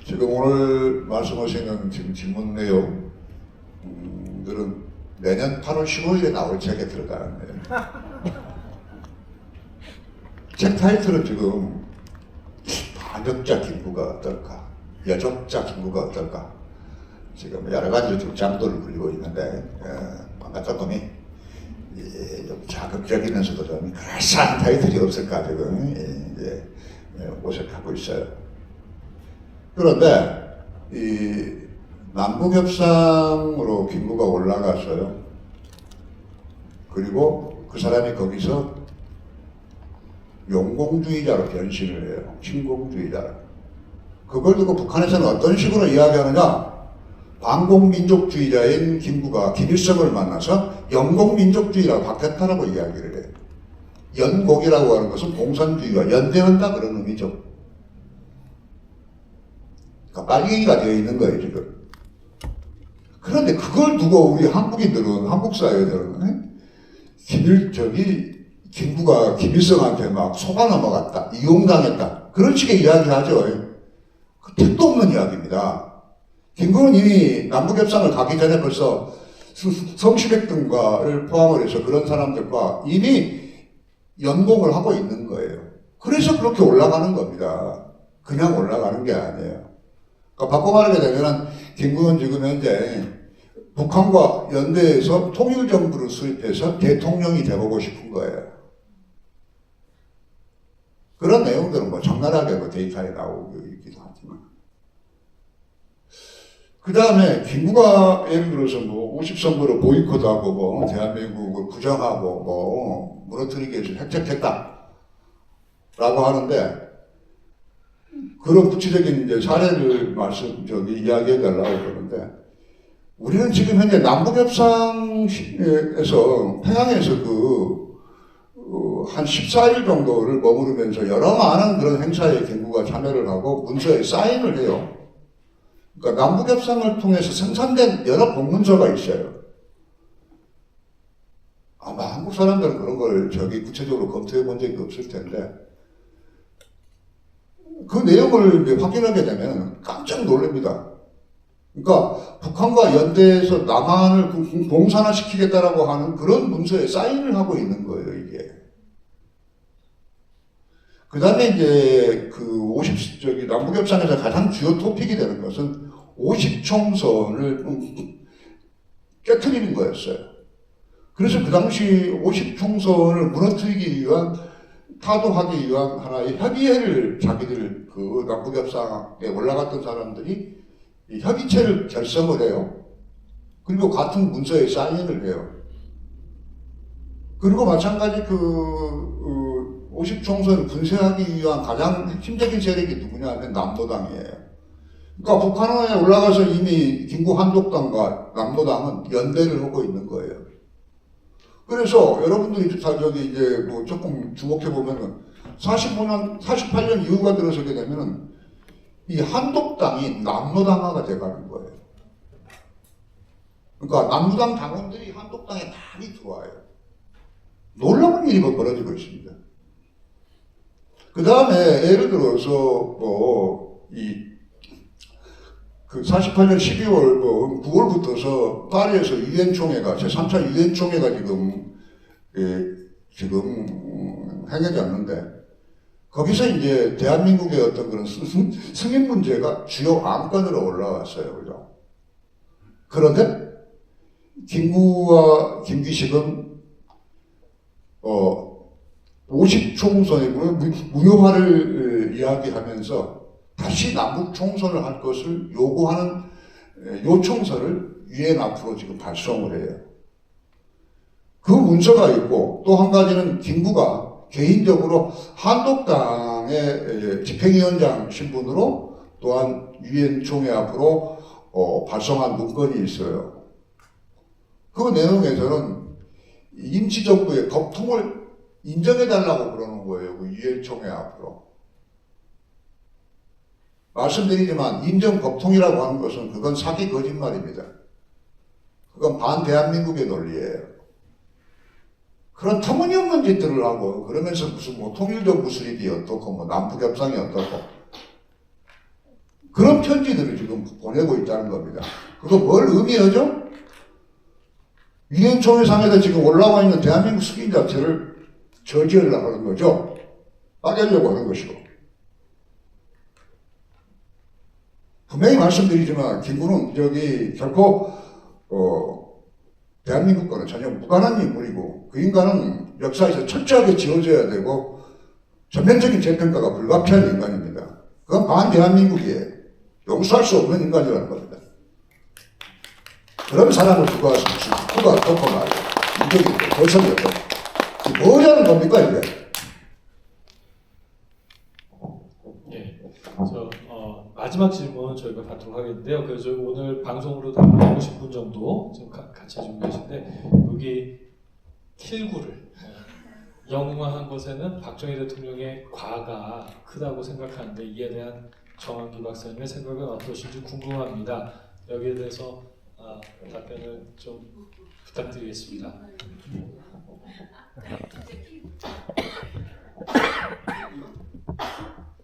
지금 오늘 말씀하시는 지금 질문 내용들은 내년 8월 15일에 나올 책에 들어가는데요. 책 타이틀은 지금 반역자 김구가 어떨까, 여적자 김구가 어떨까, 지금 여러 가지로 지금 장도를 불리고 있는데 반갑다 놈이 좀 자극적이면서도 좀 그럴싸한 타이틀이 없을까 지금 이제 모색하고 있어요. 그런데 이 남북협상으로 김구가 올라가서요. 그리고 그 사람이 거기서 용공주의자로 변신을 해요. 침공주의자로. 그걸 두고 북한에서는 어떤 식으로 이야기하느냐? 반공민족주의자인 김구가 김일성을 만나서 영공민족주의라고 바뀌었다라고 이야기를 해요. 연곡이라고 하는 것은 공산주의와 연대한다 그런 의미죠. 그러니까 빨갱이가 되어 있는 거예요 지금. 그런데 그걸 두고 우리 한국인들은, 한국 사회들은 김구가 김일성한테 막 속아 넘어갔다, 이용당했다 그런 식의 이야기하죠. 그 택도 없는 이야기입니다. 김구는 이미 남북협상을 가기 전에 벌써 성시백 등과를 포함을 해서 그런 사람들과 이미 연공을 하고 있는 거예요. 그래서 그렇게 올라가는 겁니다. 그냥 올라가는 게 아니에요. 그러니까 바꿔 말하게 되면 김구는 지금 현재 북한과 연대해서 통일정부를 수립해서 대통령이 되보고 싶은 거예요. 그런 내용들은 뭐 적나라하게 뭐 데이터에 나오고 있기도 하지만. 그 다음에 김구가 예를 들어서 뭐 50선거를 보이콧하고 뭐 대한민국을 부정하고 뭐 무너뜨리기 위해서 획책했다 라고 하는데 그런 구체적인 이제 사례를 이야기해 달라고 그러는데 우리는 지금 현재 남북협상에서 평양에서 한 14일 정도를 머무르면서 여러 많은 그런 행사에 김구가 참여를 하고 문서에 사인을 해요. 그러니까 남북협상을 통해서 생산된 여러 공문서가 있어요. 아마 한국 사람들은 그런 걸 구체적으로 검토해 본 적이 없을 텐데, 그 내용을 이제 확인하게 되면 깜짝 놀랍니다. 그러니까 북한과 연대해서 남한을 공산화시키겠다라고 하는 그런 문서에 사인을 하고 있는 거예요, 이게. 그 다음에 이제 남북협상에서 가장 주요 토픽이 되는 것은 50총선을 깨트리는 거였어요. 그래서 그 당시 50총선을 무너뜨리기 위한, 타도하기 위한 하나의 협의회를 자기들 그 남북협상에 올라갔던 사람들이 이 협의체를 결성을 해요. 그리고 같은 문서에 사인을 해요. 그리고 마찬가지 50총선을 분쇄하기 위한 가장 핵심적인 세력이 누구냐 하면 남노당이에요. 그러니까 북한에 올라가서 이미 김구 한독당과 남노당은 연대를 하고 있는 거예요. 그래서 여러분들이 다 이제 뭐 조금 주목해 보면은 48년 이후가 들어서게 되면은 이 한독당이 남노당화가 돼가는 거예요. 그러니까 남노당 당원들이 한독당에 많이 들어와요. 놀라운 일이 벌어지고 있습니다. 그 다음에 예를 들어서 48년 12월 9월부터서 파리에서 유엔 총회가 제3차 유엔 총회가 지금 행해지 않는데, 거기서 이제 대한민국의 어떤 그런 승인 문제가 주요 안건으로 올라왔어요. 그죠? 그런데 김구와 김기식은 50총선의 무효화를 이야기하면서 다시 남북 총선을 할 것을 요구하는 요청서를 유엔 앞으로 지금 발송을 해요. 그 문서가 있고, 또 한 가지는 김구가 개인적으로 한독당의 집행위원장 신분으로 또한 유엔 총회 앞으로 발송한 문건이 있어요. 그 내용에서는 임시정부의 법통을 인정해달라고 그러는 거예요. 그 유엔 총회 앞으로. 말씀드리지만 인정법통이라고 하는 것은 그건 사기 거짓말입니다. 그건 반대한민국의 논리예요. 그런 터무니없는 짓들을 하고 그러면서 무슨 뭐 통일적 무수립이 어떻고 뭐 남북협상이 어떻고 그런 편지들을 지금 보내고 있다는 겁니다. 그거 뭘 의미하죠? 유엔 총회상에서 지금 올라와 있는 대한민국 승인 자체를 저지하려고 하는 거죠. 빠개려고 하는 것이고. 분명히 말씀드리지만 김구는 결코 대한민국과는 전혀 무관한 인물이고, 그 인간은 역사에서 철저하게 지워져야 되고 전면적인 재평가가 불가피한 인간입니다. 그건 반대한민국이에요. 용서할 수 없는 인간이라는 겁니다. 그런 사람을 두고 와서 무슨 국가 어떻고 말이야. 인격이 없고 거성이 없고 뭐라는 겁니까 이게? 네. 마지막 질문 저희가 받도록 하겠는데요. 그래서 오늘 방송으로 다 50분 정도 지금 같이 해주고 계신데, 여기 킬구를 영웅화한 것에는 박정희 대통령의 과가 크다고 생각하는데, 이에 대한 정한기 박사님의 생각은 어떠신지 궁금합니다. 여기에 대해서 답변을 좀 부탁드리겠습니다.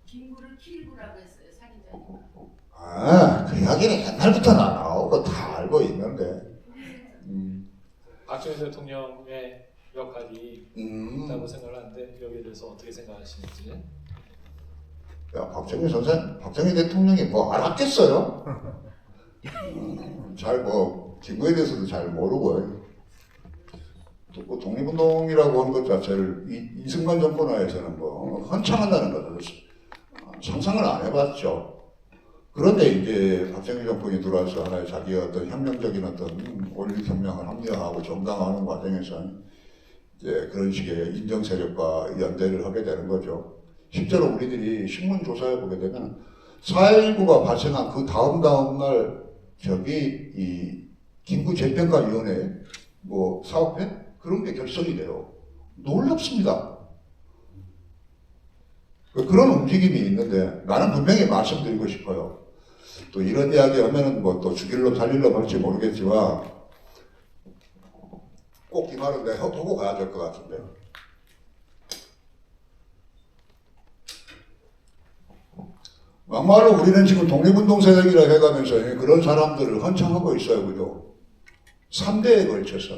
김구를 킬구라고 했어요, 살인자니까. 그 이야기는 옛날부터 나오고 다 알고 있는데. 박정희 대통령의 역할이 있다고 생각을 하는데, 여기에 대해서 어떻게 생각하시는지. 야, 박정희 대통령이 뭐 알았겠어요? 김구에 대해서도 잘 모르고, 또 독립운동이라고 하는 것 자체를 이승만 정권 하에서는 뭐 헌창한다는 것을 상상을 안 해봤죠. 그런데 이제 박정희 정권이 들어와서 하나의 자기의 어떤 혁명적인 어떤 올림픽혁명을 합리화하고 정당화하는 과정에서 이제 그런 식의 인정 세력과 연대를 하게 되는 거죠. 실제로 우리들이 신문 조사해 보게 되면 4.19가 발생한 그 다음 날 이 김구 재평가위원회 뭐 사업회 그런 게 결성이 돼요. 놀랍습니다. 그런 움직임이 있는데 나는 분명히 말씀드리고 싶어요. 또 이런 이야기 하면은 뭐 또 죽일로 살릴로 할지 모르겠지만 꼭 이 말은 내가 보고 가야 될 것 같은데. 막말로 우리는 지금 독립운동 세력이라 해가면서 그런 사람들을 헌청하고 있어요, 그죠? 3대에 걸쳐서.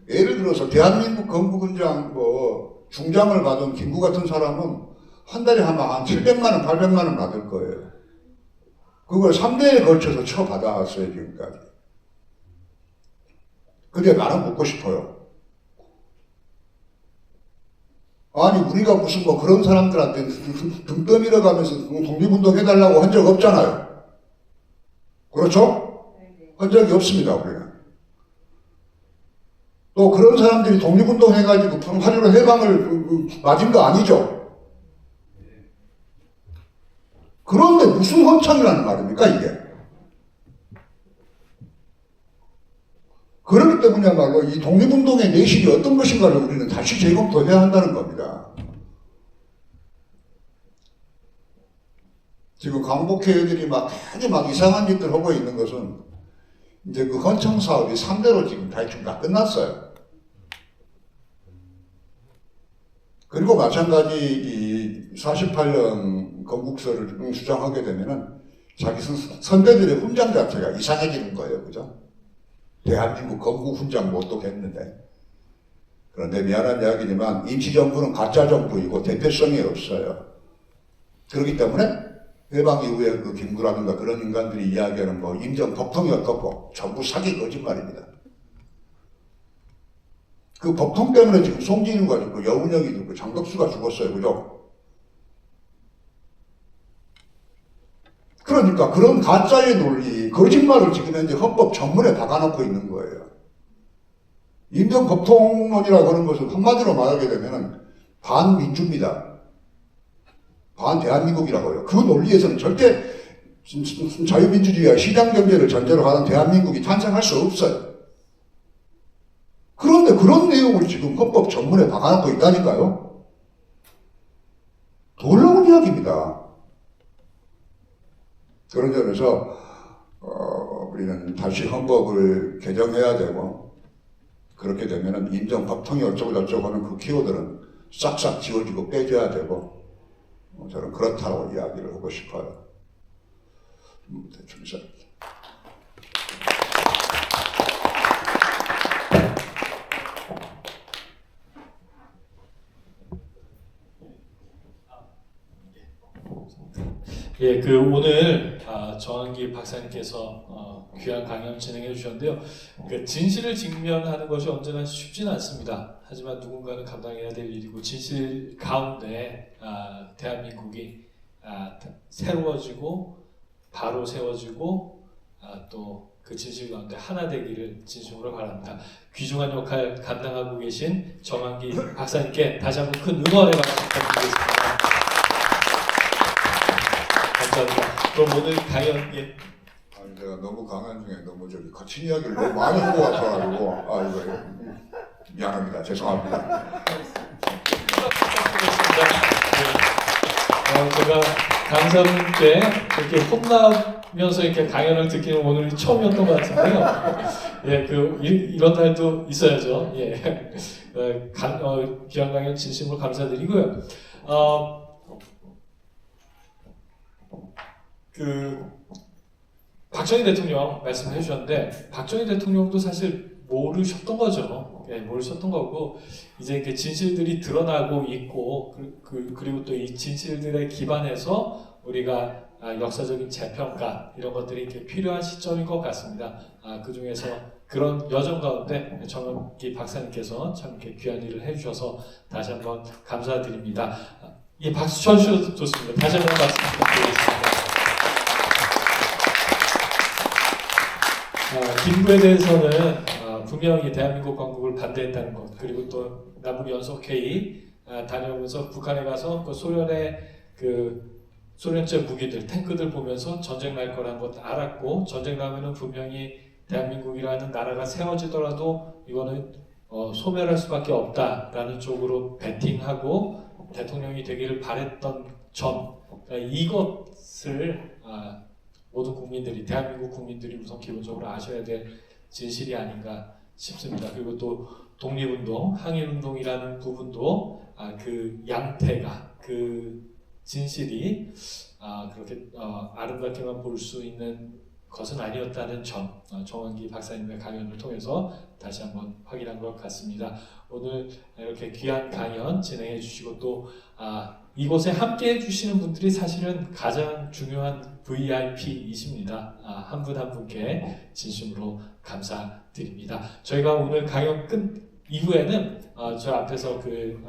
예를 들어서 대한민국 건국훈장 뭐 중장을 받은 김구 같은 사람은 한 달에 한 700만 원, 800만 원 받을 거예요. 그걸 3대에 걸쳐서 쳐받아왔어요, 지금까지. 근데 나는 묻고 싶어요. 아니, 우리가 무슨 뭐 그런 사람들한테 등 떠밀어 가면서 독립운동 해달라고 한 적 없잖아요. 그렇죠? 한 적이 없습니다, 우리는. 또 그런 사람들이 독립운동 해가지고 화류로 해방을 맞은 거 아니죠? 그런데 무슨 헌청이라는 말입니까, 이게? 그렇기 때문이야말로 이 독립운동의 내실이 어떤 것인가를 우리는 다시 재검토해야 한다는 겁니다. 지금 강복회 애들이 괜히 이상한 짓들 하고 있는 것은 이제 그 헌청 사업이 3대로 지금 대충 다 끝났어요. 그리고 마찬가지 이 48년 건국서를 수정하게 되면은 자기 선배들의 훈장 자체가 이상해지는 거예요. 그죠? 대한민국 건국 훈장 못 두겠는데. 그런데 미안한 이야기지만 임시정부는 가짜 정부이고 대표성이 없어요. 그렇기 때문에 해방 이후에 그 김구라든가 그런 인간들이 이야기하는 뭐 임정 법통이 어떻고 전부 사기 거짓말입니다. 그 법통 때문에 지금 송진우가 죽고 여운형이 죽고 장덕수가 죽었어요. 그죠? 그러니까 그런 가짜의 논리, 거짓말을 지금 현재 헌법 전문에 박아놓고 있는 거예요. 임정법통론이라고 하는 것은 한마디로 말하게 되면 반민주입니다. 반대한민국이라고요. 그 논리에서는 절대 자유민주주의와 시장경제를 전제로 하는 대한민국이 탄생할 수 없어요. 그런데 그런 내용을 지금 헌법 전문에 박아놓고 있다니까요. 놀라운 이야기입니다. 그런 점에서 우리는 다시 헌법을 개정해야 되고, 그렇게 되면은 임정법통이 어쩌고 저쩌고 하는 그 키워드는 싹싹 지워지고 빼줘야 되고, 저는 그렇다고 이야기를 하고 싶어요. 대충 시작합니다. 예, 그 오늘 정한기 박사님께서 귀한 강연 진행해 주셨는데요. 그 진실을 직면하는 것이 언제나 쉽지는 않습니다. 하지만 누군가는 감당해야 될 일이고, 진실 가운데 대한민국이 새로워지고 바로 세워지고 또 그 진실 가운데 하나 되기를 진심으로 바랍니다. 귀중한 역할 감당하고 계신 정한기 박사님께 다시 한번 큰 응원의 박수 부탁드리겠습니다. 감사합니다. 그럼 오늘 강연 아니, 내가 너무 강한 중에 너무 거친 이야기를 너무 많이 하고 와서가지고 이거 미안합니다. 죄송합니다. 제가 강사분께 이렇게 혼나면서 이렇게 강연을 듣기는 오늘이 처음이었던 것 같은데요. 예, 이런 날도 있어야죠. 예, 귀한 강연 진심으로 감사드리고요. 박정희 대통령 말씀해 주셨는데, 박정희 대통령도 사실 모르셨던 거죠. 예, 모르셨던 거고, 이제 그 진실들이 드러나고 있고, 그리고 또 이 진실들에 기반해서 우리가 역사적인 재평가 이런 것들이 이렇게 필요한 시점인 것 같습니다. 그 중에서 그런 여정 가운데 정한기 박사님께서 참 이렇게 귀한 일을 해주셔서 다시 한번 감사드립니다. 예, 박수 쳐주셔도 좋습니다. 다시 한번 박수 부탁드리겠습니다. 김구에 대해서는 분명히 대한민국 건국을 반대했다는 것, 그리고 또 남북 연석회의 다녀오면서 북한에 가서 그 소련의 소련제 무기들, 탱크들 보면서 전쟁 날 거라는 것도 알았고, 전쟁 나면은 분명히 대한민국이라는 나라가 세워지더라도 이거는 소멸할 수밖에 없다라는 쪽으로 베팅하고 대통령이 되기를 바랬던 점, 이것을 모든 국민들이, 대한민국 국민들이 우선 기본적으로 아셔야 될 진실이 아닌가 싶습니다. 그리고 또 독립운동, 항일운동이라는 부분도 그 양태가, 그 진실이 그렇게 아름답게만 볼 수 있는 것은 아니었다는 점, 정원기 박사님의 강연을 통해서 다시 한번 확인한 것 같습니다. 오늘 이렇게 귀한 강연 진행해 주시고 또 이곳에 함께 해주시는 분들이 사실은 가장 중요한 VIP이십니다. 한 분 한 분께 진심으로 감사드립니다. 저희가 오늘 강연 끝 이후에는 저 앞에서 그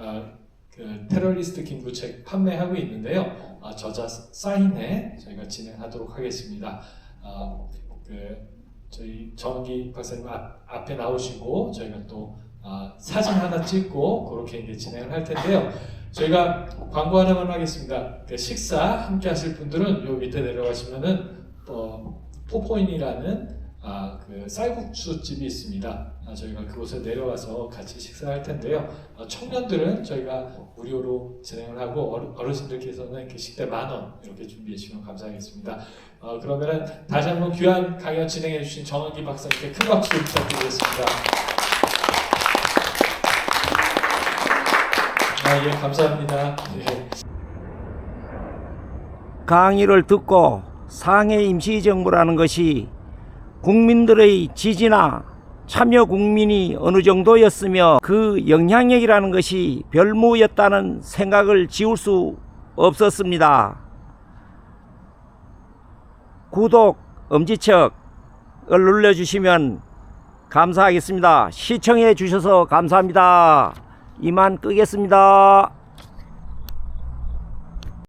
테러리스트 김구 책 판매하고 있는데요. 저자 사인회 저희가 진행하도록 하겠습니다. 저희 정원기 박사님 앞에 나오시고 저희가 또 사진 하나 찍고 그렇게 이제 진행을 할 텐데요. 저희가 광고 하나만 하겠습니다. 식사 함께 하실 분들은 요 밑에 내려가시면은 포포인이라는 그 쌀국수 집이 있습니다. 저희가 그곳에 내려와서 같이 식사할 텐데요. 청년들은 저희가 무료로 진행을 하고 어르신들께서는 이렇게 식대 10,000원 이렇게 준비해 주시면 감사하겠습니다. 그러면은 다시 한번 귀한 강연 진행해 주신 정원기 박사님께 큰 박수 부탁드리겠습니다. 예, 감사합니다. 네. 강의를 듣고 상해 임시정부라는 것이 국민들의 지지나 참여 국민이 어느 정도였으며 그 영향력이라는 것이 별무였다는 생각을 지울 수 없었습니다. 구독, 엄지척을 눌러주시면 감사하겠습니다. 시청해 주셔서 감사합니다. 이만 끄겠습니다.